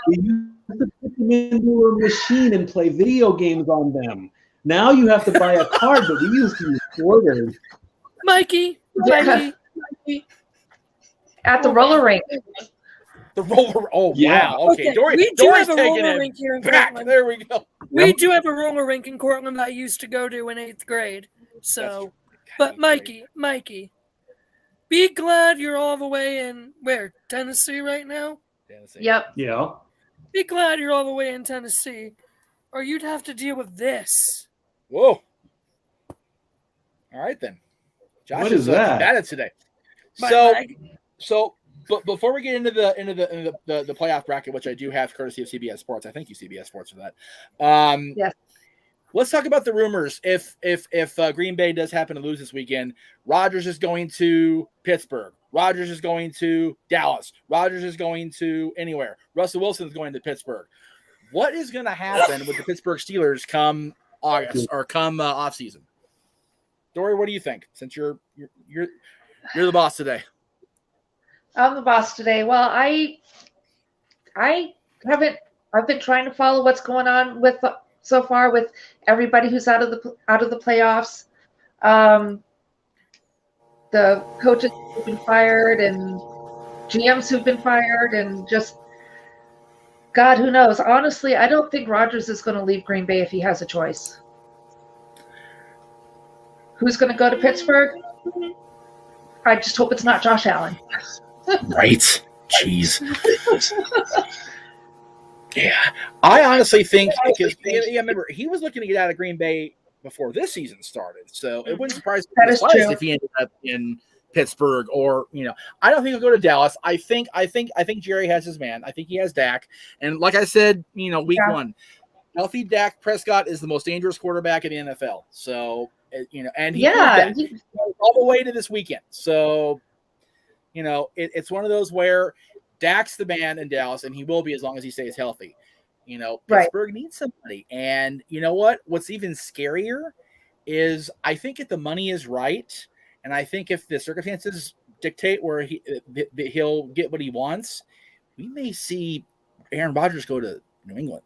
We used to put them into a machine and play video games on them. Now you have to buy a card, but we used to use quarters. Mikey. At the roller rink. The roller. Oh, yeah. Wow. Okay. We do have a roller rink here in back. Cortland. There we go. We do have a roller rink in Cortland that I used to go to in 8th grade. So, but Mikey, be glad you're all the way in Tennessee right now? Tennessee. Yep. Yeah. Be glad you're all the way in Tennessee, or you'd have to deal with this. Whoa. All right then. Josh is combative today. But before we get into the playoff bracket, which I do have courtesy of CBS Sports, I thank you CBS Sports for that. Yes. Let's talk about the rumors. If Green Bay does happen to lose this weekend, Rodgers is going to Pittsburgh. Rodgers is going to Dallas. Rodgers is going to anywhere. Russell Wilson is going to Pittsburgh. What is going to happen with the Pittsburgh Steelers come August or come off season? Dory, what do you think? Since you're the boss today. I'm the boss today. Well, I've been trying to follow what's going on with so far with everybody who's out of the playoffs. The coaches who've been fired and GMs who've been fired, and just God, who knows? Honestly, I don't think Rodgers is going to leave Green Bay if he has a choice. Who's going to go to Pittsburgh? I just hope it's not Josh Allen. Right. Jeez. Yeah. I honestly think, because remember, he was looking to get out of Green Bay before this season started. So it wouldn't surprise me if he ended up in Pittsburgh, or I don't think he'll go to Dallas. I think Jerry has his man. I think he has Dak, and like I said, week one, healthy Dak Prescott is the most dangerous quarterback in the NFL. So and he all the way to this weekend. So it's one of those where Dak's the man in Dallas, and he will be as long as he stays healthy. Pittsburgh needs somebody, and you know what? What's even scarier is I think if the money is right. And I think if the circumstances dictate where he'll get what he wants, we may see Aaron Rodgers go to New England.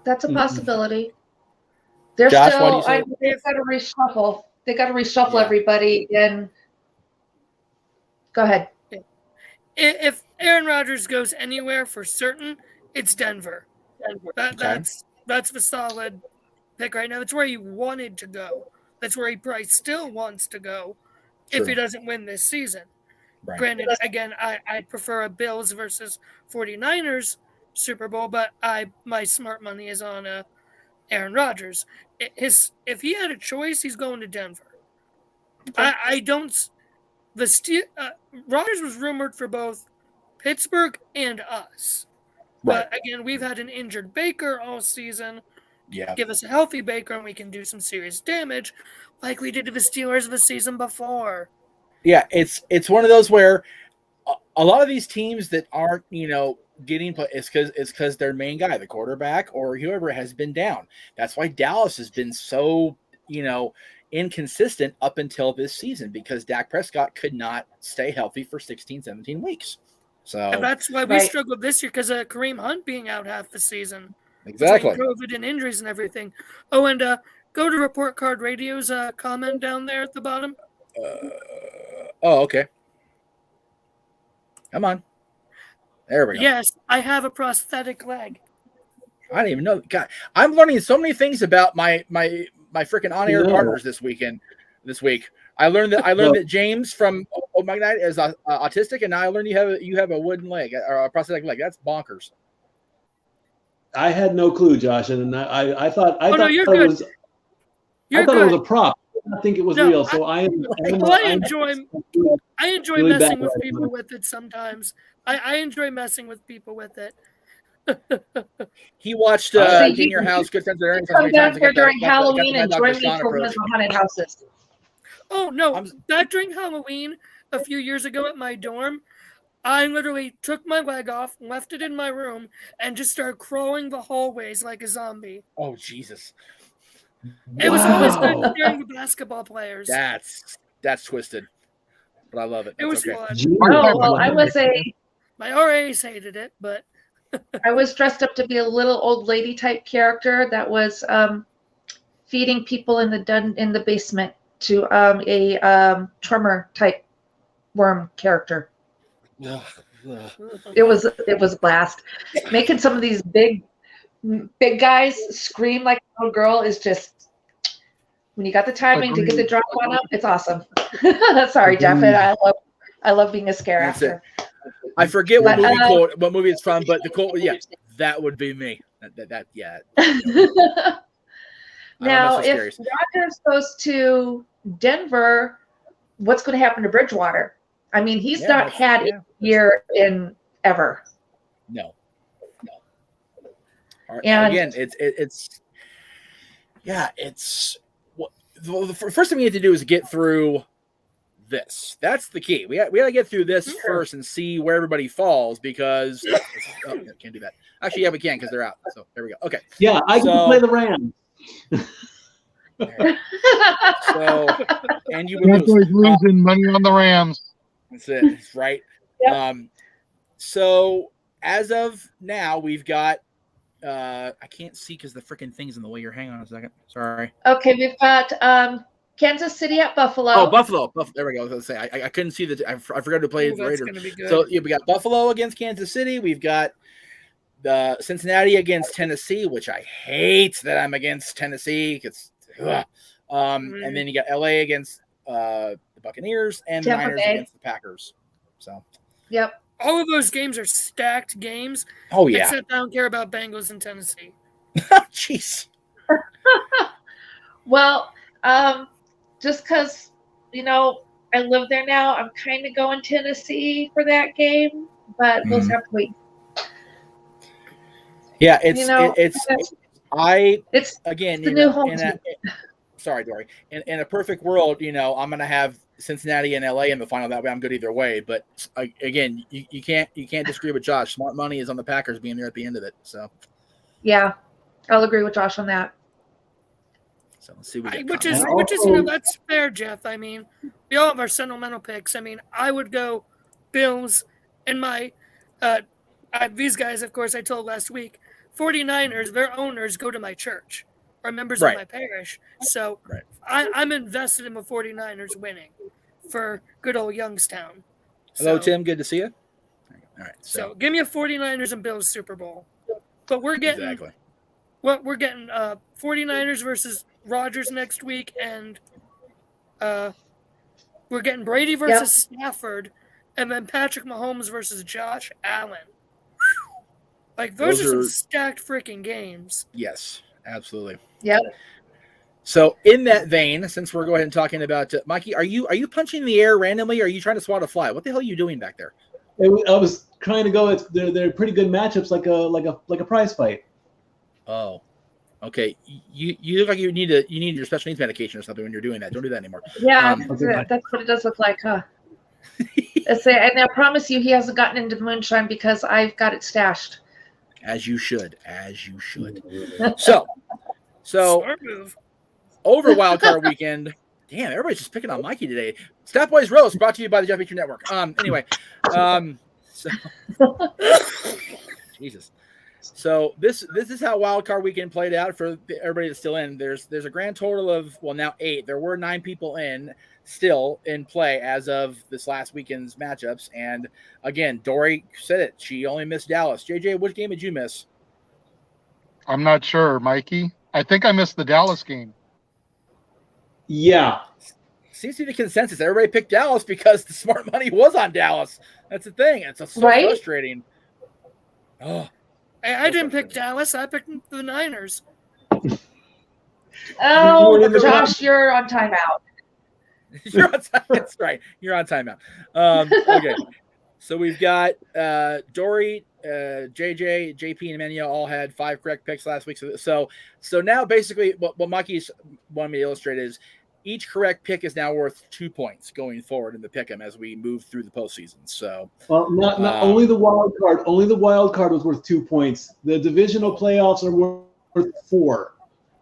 That's a possibility. They're Josh, still. They've got to reshuffle. They got to reshuffle everybody. And go ahead. If Aaron Rodgers goes anywhere for certain, it's Denver. That's the solid pick right now. That's where he wanted to go. That's where he probably still wants to go if he doesn't win this season. Right. Granted, again, I prefer a Bills versus 49ers Super Bowl, but my smart money is on Aaron Rodgers. If he had a choice, he's going to Denver. Rodgers was rumored for both Pittsburgh and us. Right. But again, we've had an injured Baker all season. Yeah. Give us a healthy Baker and we can do some serious damage like we did to the Steelers the season before. Yeah, it's one of those where a lot of these teams that aren't, getting play is because their main guy, the quarterback or whoever, has been down. That's why Dallas has been so, inconsistent up until this season, because Dak Prescott could not stay healthy for 16, 17 weeks. So and that's why we struggled this year, because of Kareem Hunt being out half the season. Exactly. COVID and injuries and everything. Oh, and go to Report Card Radio's comment down there at the bottom. Okay. Come on. There we go. Yes, I have a prosthetic leg. I didn't even know. God, I'm learning so many things about my freaking on-air partners this week. I learned that James from Magnite is autistic, and now I learned you have a wooden leg or a prosthetic leg. That's bonkers. I had no clue, Josh, and I thought it was a prop. I think it was real. So I enjoy really messing with people with it sometimes. I enjoy messing with people with it. He watched in your house. Good friends there. Come down here during Halloween and join me for one of the haunted houses. Oh no! That during Halloween a few years ago at my dorm, I literally took my leg off, left it in my room, and just started crawling the hallways like a zombie. Oh, Jesus. It was always good scaring the basketball players. That's twisted. But I love it. It was fun. Oh, well, my RAs hated it, but I was dressed up to be a little old lady type character that was feeding people in the basement to a tremor type worm character. It was a blast. Making some of these big guys scream like a little girl is just, when you got the timing to get the drop on up, it's awesome. Sorry, Jeff, and I love being a scare actor. I forget what movie it's from, but the quote, that would be me. Now, if Rodgers goes to Denver, what's going to happen to Bridgewater? I mean, he's not had a year in ever. No. And again, it's the first thing we need to do is get through this. That's the key. We got to get through this first and see where everybody falls, because can't do that. Actually, we can, because they're out. So there we go. Okay. Yeah, I can play the Rams. So, and you would losing money on the Rams. That's it. That's right. Yep. So as of now, we've got. I can't see because the freaking thing's in the way. Hang on a second. Sorry. Okay, we've got Kansas City at Buffalo. Oh, Buffalo. There we go. I was going to say I couldn't see I forgot to play the that's Raiders. gonna be good. So we got Buffalo against Kansas City. We've got the Cincinnati against Tennessee, which I hate that I'm against Tennessee. And then you got LA against the Buccaneers and the Tampa Niners Bay against the Packers. So, Yep. All of those games are stacked games. oh yeah, Except I don't care about Bengals and Tennessee. jeez. Well, just because, I live there now, I'm kind of going Tennessee for that game, but we'll just have to wait. Yeah, It's the new home team. Sorry, Dory. In a perfect world, I'm going to have Cincinnati and LA in the final. That way, I'm good either way. But again, you can't disagree with Josh. Smart money is on the Packers being there at the end of it. So Yeah, I'll agree with Josh on that. So let's see what we which get. is that's fair, Jeff. I mean, we all have our sentimental picks. I mean, I would go Bills and my these guys, of course, I told last week, 49ers, their owners go to my church or members of my parish. So I'm invested in the 49ers winning for good old Youngstown. Hello, Tim. Good to see you. All right. So give me a 49ers and Bills Super Bowl. But we're getting we're getting 49ers versus Rodgers next week, and we're getting Brady versus Stafford, and then Patrick Mahomes versus Josh Allen. Like those are some stacked freaking games. Yes, absolutely. Yep. So in that vein, since we're going ahead and talking about Mikey, are you punching in the air randomly, or are you trying to swat a fly? What the hell are you doing back there? I was trying to go. They're pretty good matchups, like a prize fight. Oh, okay. You look like you need your special needs medication or something when you're doing that. Don't do that anymore. Yeah, that's what it does look like, huh? And I promise you, he hasn't gotten into moonshine because I've got it stashed. As you should. So Smart move. over Wild Card Weekend. Damn, everybody's just picking on Mikey today. Stat Boys Roast brought to you by the Jeff Beacher Network. Anyway, so Jesus. So this is how Wild Card Weekend played out for everybody that's still in. There's a grand total of, well, now 8. There were 9 people still in play as of this last weekend's matchups. And again, Dory said it. She only missed Dallas. JJ, which game did you miss? I'm not sure, Mikey. I think I missed the Dallas game. Yeah. Seems to be the consensus. Everybody picked Dallas because the smart money was on Dallas. That's the thing. It's so frustrating. Oh, I didn't pick Dallas. I picked the Niners. Oh, Josh, you're on timeout. You're on time. That's right. You're on timeout. Okay. So we've got Dory, JJ, JP, and Emmanuel all had 5 correct picks last week. So now basically what Mikey's wanted me to illustrate is each correct pick is now worth 2 points going forward in the pick'em as we move through the postseason. So, well, not only the wild card. Only the wild card was worth 2 points. The divisional playoffs are worth 4.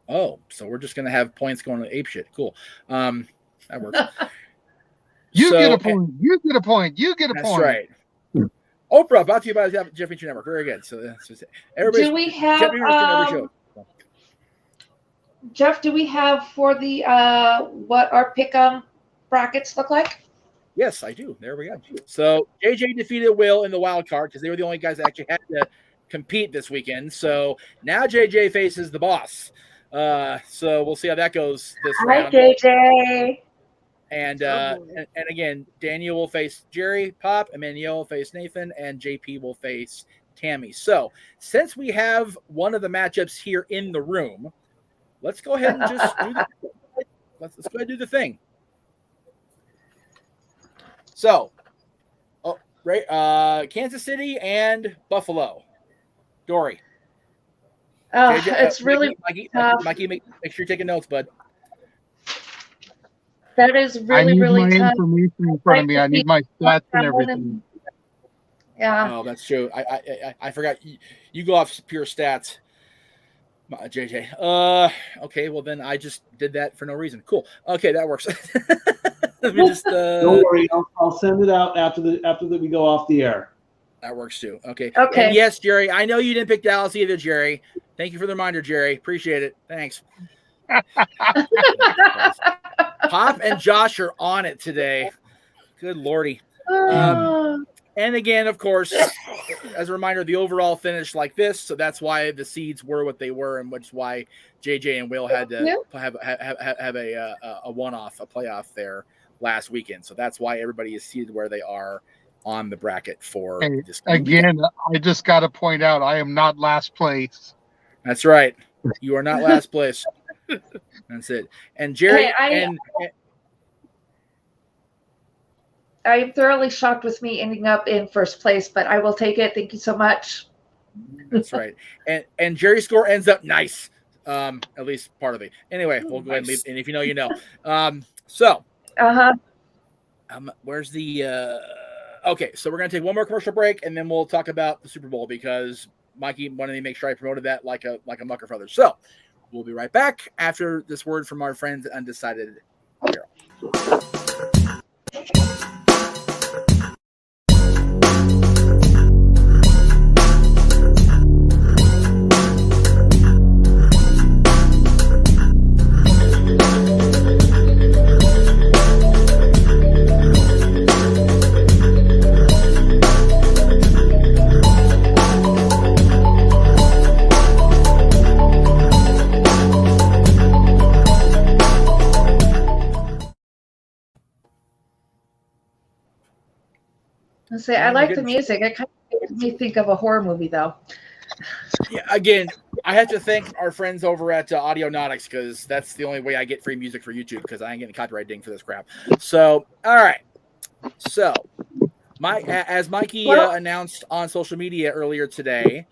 Oh, so we're just gonna have points going to apeshit. Cool. That works. You get a point. You get a point. You get a that's point. That's right. Oprah, brought to you by the Jeff Beacher Network. Very good. So everybody. Do we have Jeff? Do we have for the what our pick'em brackets look like? Yes, I do. There we go. So JJ defeated Will in the wild card because they were the only guys that actually had to compete this weekend. So now JJ faces the boss. So we'll see how that goes this round. Hi, JJ. And again, Daniel will face Jerry, Pop, Emmanuel will face Nathan, and JP will face Tammy. So since we have one of the matchups here in the room, let's go ahead and just let's go ahead and do the thing. So, Kansas City and Buffalo. Dory. Oh, JJ, it's really tough. Mikey, make sure you're taking notes, bud. That is really, really tough. I need my information in front of me. I need my stats and everything. Yeah. Oh, that's true. I forgot. You go off pure stats, JJ. Okay, well then I just did that for no reason. Cool. Okay, that works. Let me just. Don't worry, I'll send it out after we go off the air. That works too. Okay. Okay. And yes, Jerry. I know you didn't pick Dallas either, Jerry. Thank you for the reminder, Jerry. Appreciate it. Thanks. Pop and Josh are on it today. Good Lordy. And again, of course, as a reminder, the overall finish like this. So that's why the seeds were what they were, and which is why JJ and Will had to have a one-off, a playoff there last weekend. So that's why everybody is seated where they are on the bracket for this again. I just got to point out, I am not last place. That's right. You are not last place. That's it. And Jerry, I'm thoroughly shocked with me ending up in first place, but I will take it. Thank you so much. That's right. And Jerry's score ends up nice. At least part of it. Anyway, we'll go ahead and leave. And if you know, you know. Where's the okay, so we're gonna take one more commercial break and then we'll talk about the Super Bowl because Mikey wanted to make sure I promoted that like a mucker for others. So we'll be right back after this word from our friends at Undecided Hero. I like the music. It kind of makes me think of a horror movie, though. Yeah, again, I have to thank our friends over at Audionautics because that's the only way I get free music for YouTube because I ain't getting copyright ding for this crap. So, all right. So, as Mikey announced on social media earlier today,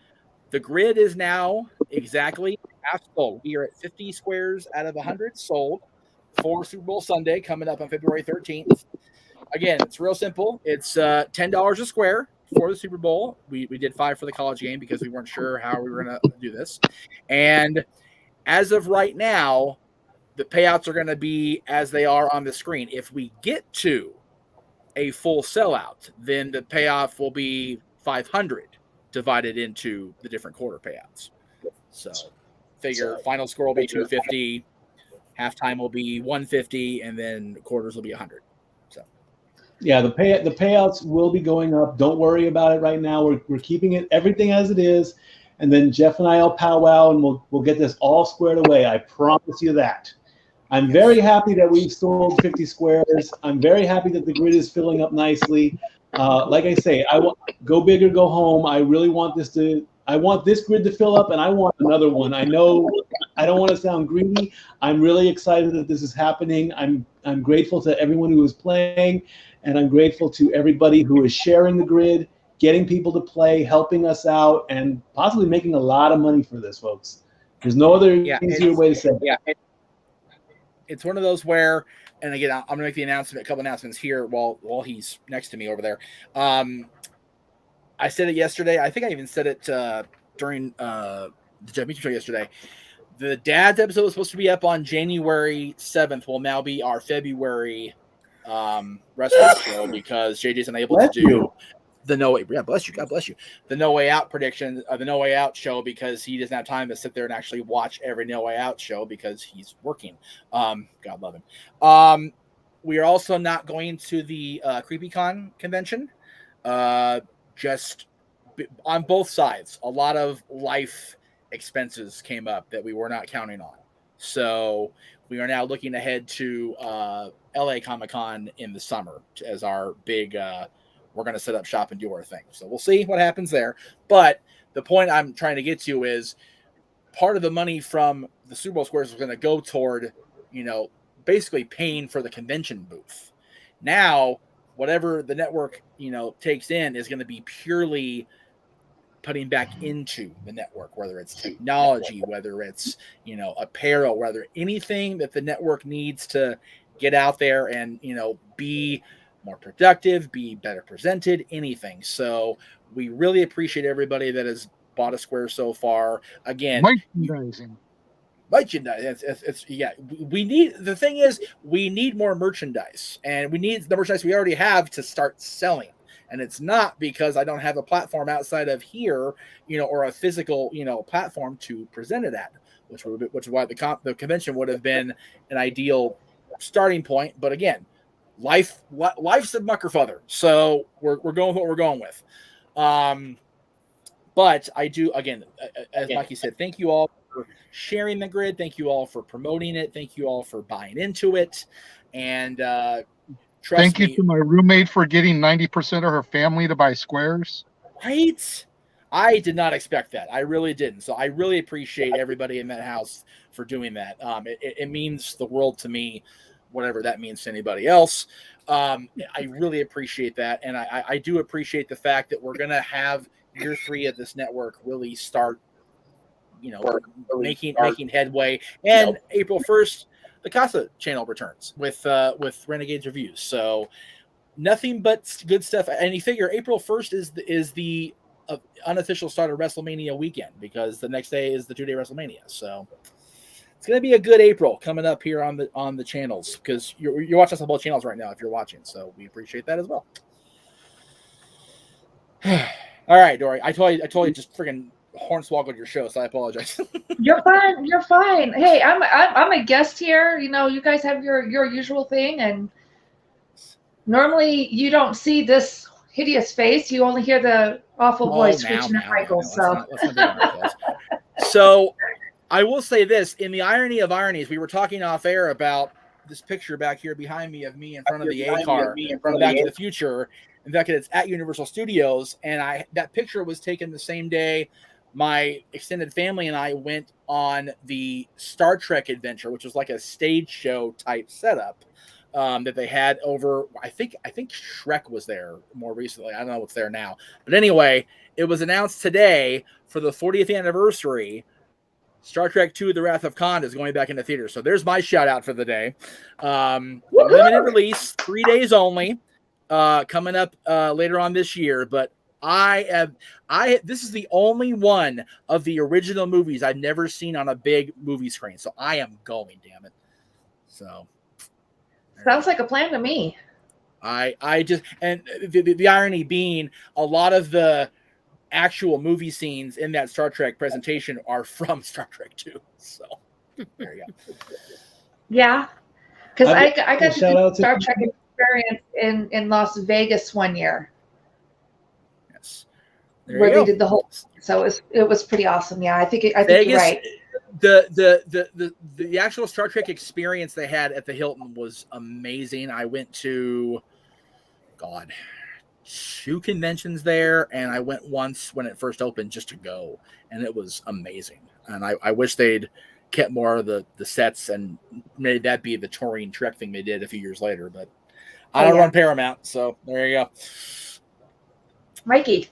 the grid is now exactly half sold. We are at 50 squares out of 100 sold for Super Bowl Sunday coming up on February 13th. Again, it's real simple. It's $10 a square for the Super Bowl. We did $5 for the college game because we weren't sure how we were going to do this. And as of right now, the payouts are going to be as they are on the screen. If we get to a full sellout, then the payoff will be $500 divided into the different quarter payouts. So figure final score will be $250, halftime will be $150, and then quarters will be $100. Yeah, the payouts will be going up. Don't worry about it right now. We're keeping it everything as it is, and then Jeff and I will powwow and we'll get this all squared away. I promise you that. I'm very happy that we've sold 50 squares. I'm very happy that the grid is filling up nicely. Like I say, I want go big or go home. I really want this grid to fill up, and I want another one. I know I don't want to sound greedy. I'm really excited that this is happening. I'm grateful to everyone who is playing. And I'm grateful to everybody who is sharing the grid, getting people to play, helping us out, and possibly making a lot of money for this, folks. There's no other easier way to say it. Yeah, it's one of those where, and again, I'm going to make a couple announcements here while he's next to me over there. I said it yesterday. I think I even said it during the Jeff Meacham show yesterday. The Dad's episode was supposed to be up on January 7th. Will now be our February wrestling show because JJ's unable to do the No Way. Yeah, bless you. God bless you. The No Way Out prediction, the No Way Out show because he doesn't have time to sit there and actually watch every No Way Out show because he's working. God love him. We are also not going to the CreepyCon convention. Just on both sides, a lot of life expenses came up that we were not counting on. So we are now looking ahead to LA Comic-Con in the summer as our big, we're going to set up shop and do our thing. So we'll see what happens there. But the point I'm trying to get to is part of the money from the Super Bowl squares is going to go toward, basically paying for the convention booth. Now, whatever the network, takes in is going to be purely putting back into the network, whether it's technology, whether it's, apparel, whether anything that the network needs to get out there and, be more productive, be better presented, anything. So we really appreciate everybody that has bought a square so far. Again, merchandise. We need, the thing is, we need more merchandise, and we need the merchandise we already have to start selling. And it's not because I don't have a platform outside of here, or a physical, platform to present it at, which is why the convention would have been an ideal starting point. But again, life's a muckerfuther, so we're going with what we're going with. But I do, again, as Mikey said, thank you all for sharing the grid. Thank you all for promoting it. Thank you all for buying into it. And thank you to my roommate for getting 90% of her family to buy squares. Right? I did not expect that. I really didn't. So I really appreciate everybody in that house for doing that. It means the world to me, whatever that means to anybody else. I really appreciate that. And I do appreciate the fact that we're going to have year 3 of this network really start, making headway. And April 1st, the Casa channel returns with Renegades Reviews. So nothing but good stuff. And you figure April 1st is the unofficial start of WrestleMania weekend, because the next day is the 2-day WrestleMania. So it's going to be a good April coming up here on the channels, because you're watching us on both channels right now if you're watching. So we appreciate that as well. All right, Dory. I told you just freaking hornswoggled your show, so I apologize. You're fine. You're fine. Hey, I'm a guest here. You guys have your usual thing, and normally you don't see this hideous face. You only hear the awful voice screeching at Michael. So I will say this: in the irony of ironies, we were talking off air about this picture back here behind me of me in front of the A car from Back to the Future. In fact, it's at Universal Studios, and that picture was taken the same day my extended family and I went on the Star Trek adventure, which was like a stage show type setup that they had over. I think Shrek was there more recently. I don't know what's there now, but anyway, it was announced today for the 40th anniversary. Star Trek II: The Wrath of Khan is going back into theaters. So there's my shout out for the day. Limited release, 3 days only. Coming up later on this year, but this is the only one of the original movies I've never seen on a big movie screen, so I am going, damn it. So sounds like a plan to me. I just, and the irony being, a lot of the actual movie scenes in that Star Trek presentation are from Star Trek 2. So there you go. Yeah, because I got to do Star Trek experience in Las Vegas one year. Yes, where they did the whole. So it was pretty awesome. Yeah, I think Vegas, you're right. The actual Star Trek experience they had at the Hilton was amazing. I went to 2 conventions there, and I went once when it first opened just to go, and it was amazing. And I wish they'd kept more of the sets and made that be the touring Trek thing they did a few years later, but I don't run Paramount, so there you go. Mikey.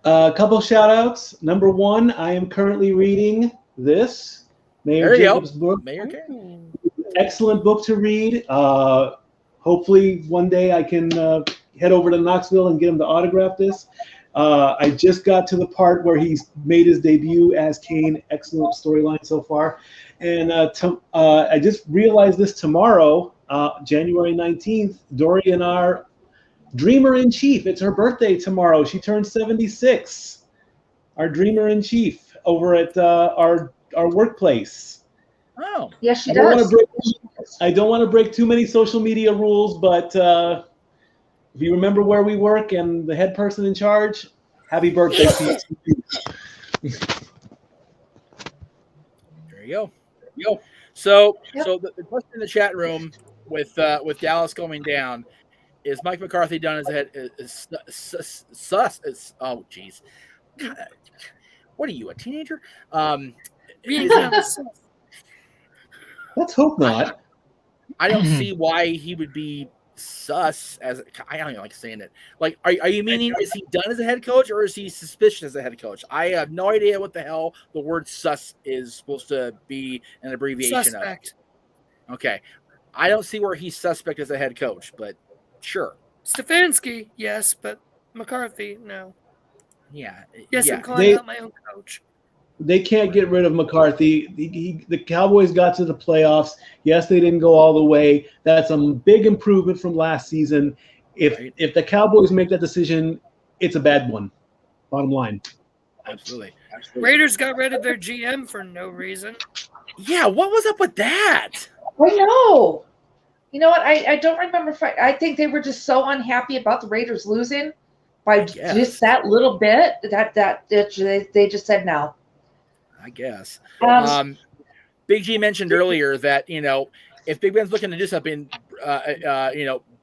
A couple shout outs. Number 1, I am currently reading this Mayor Jacobs book. Excellent book to read. Hopefully one day I can head over to Knoxville and get him to autograph this. I just got to the part where he's made his debut as Kane. Excellent storyline so far. And I just realized this tomorrow, January 19th, Dorian, our Dreamer-in-Chief. It's her birthday tomorrow. She turns 76. Our Dreamer-in-Chief over at our workplace. Oh, yes, she does. I don't want to break too many social media rules, but if you remember where we work and the head person in charge, happy birthday to you. There you go. So the question in the chat room with Dallas going down, is Mike McCarthy done as a head? Oh, geez. What are you, a teenager? Let's hope not. I don't see why he would be sus as I don't even like saying it. Like, are you meaning is he done as a head coach, or is he suspicious as a head coach? I have no idea what the hell the word sus is supposed to be an abbreviation suspect of. Okay. I don't see where he's suspect as a head coach, but sure. Stefanski, yes, but McCarthy, no. Yeah. Yes, I'm calling out my own coach. They can't get rid of McCarthy. The Cowboys got to the playoffs. Yes, they didn't go all the way. That's a big improvement from last season. If the Cowboys make that decision, it's a bad one. Bottom line. Absolutely. Raiders got rid of their GM for no reason. Yeah, what was up with that? I know. You know what? I don't remember. I think they were just so unhappy about the Raiders losing by just that little bit that they just said no. I guess. Big G mentioned earlier that, if Big Ben's looking to do something,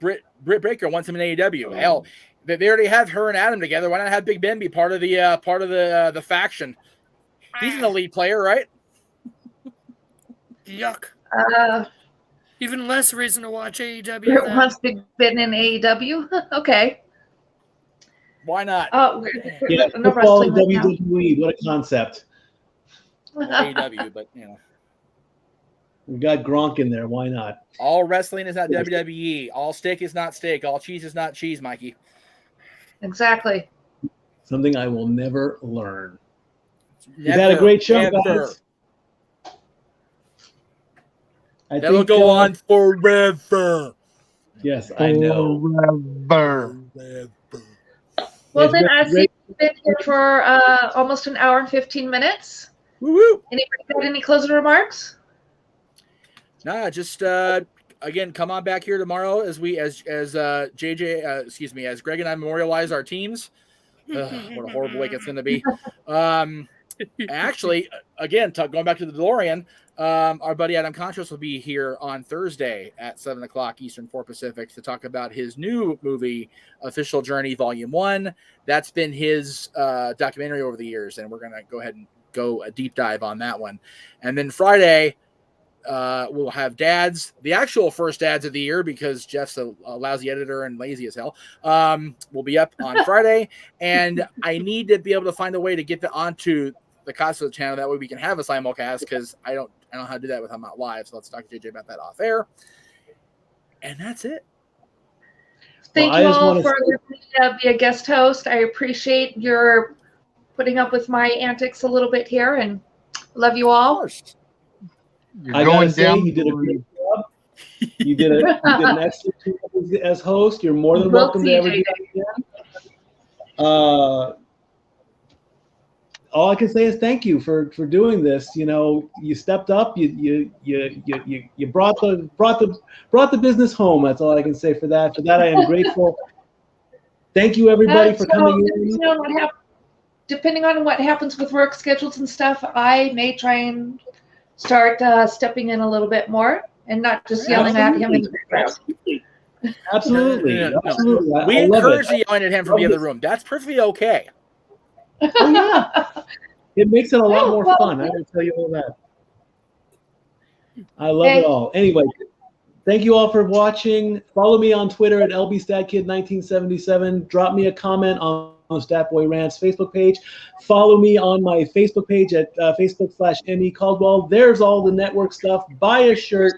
Britt Baker wants him in AEW. Hell, they already have her and Adam together. Why not have Big Ben be part of the faction? He's an elite player, right? Yuck. Even less reason to watch AEW. Britt wants Big Ben in AEW. Okay. Why not? Yeah, no football and wrestling WWE. What a concept. Well, AEW, but We've got Gronk in there. Why not? All wrestling is not WWE. All steak is not steak. All cheese is not cheese, Mikey. Exactly. Something I will never learn. We've had a great show, guys. That'll go on forever. Yes, I know. Forever. Well, then, we've been here for almost an hour and 15 minutes. Woo-woo. Anybody got any closing remarks? Nah, just again, come on back here tomorrow as Greg and I memorialize our teams. What a horrible week it's going to be. Actually, again, going back to the DeLorean, our buddy Adam Contras will be here on Thursday at 7:00 Eastern, 4 Pacific to talk about his new movie, Official Journey Volume 1. That's been his documentary over the years, and we're going to go ahead and go a deep dive on that one. And then Friday, we'll have dads, the actual first dads of the year, because Jeff's a lousy editor and lazy as hell. We'll be up on Friday, and I need to be able to find a way to get onto the Costco channel. That way we can have a simulcast, because I don't know how to do that when I'm not live. So let's talk to JJ about that off air. And that's it. Thank you all for letting me be a guest host. I appreciate your putting up with my antics a little bit here, and love you all. I gotta say, you did a great job. You did an excellent job as host. You're more than welcome to ever do that again. All I can say is thank you for doing this. You stepped up. You brought the business home. That's all I can say for that. For that, I am grateful. Thank you, everybody, for coming in. Depending on what happens with work schedules and stuff, I may try and start stepping in a little bit more and not just yelling at him in the background. Absolutely. Absolutely. We encourage you yelling at him from the other room. That's perfectly okay. Oh, yeah. It makes it a lot more fun. I will tell you all that. I love it all. Anyway, thank you all for watching. Follow me on Twitter at LBStatKid1977. Drop me a comment on Statboy Rant's Facebook page. Follow me on my Facebook page at Facebook.com/ME Caldwell. There's all the network stuff. Buy a shirt.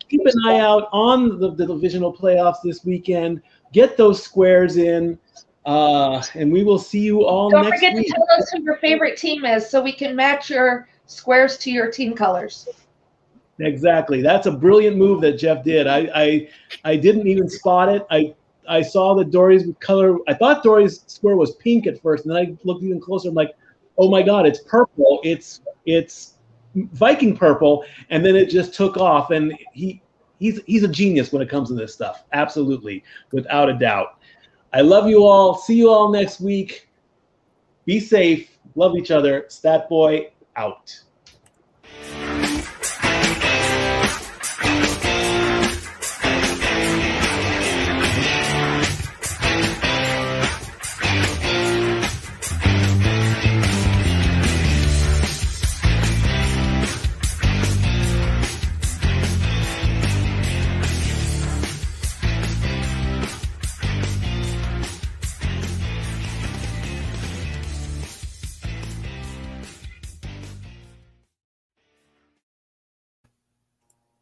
Keep an eye out on the divisional playoffs this weekend. Get those squares in. And we will see you all next week. Don't forget to tell us who your favorite team is so we can match your squares to your team colors. Exactly. That's a brilliant move that Jeff did. I didn't even spot it. I saw that Dory's color. I thought Dory's square was pink at first, and then I looked even closer. I'm like, oh my God, it's purple. It's Viking purple, and then it just took off. And he's a genius when it comes to this stuff. Absolutely, without a doubt. I love you all. See you all next week. Be safe. Love each other. Statboy out.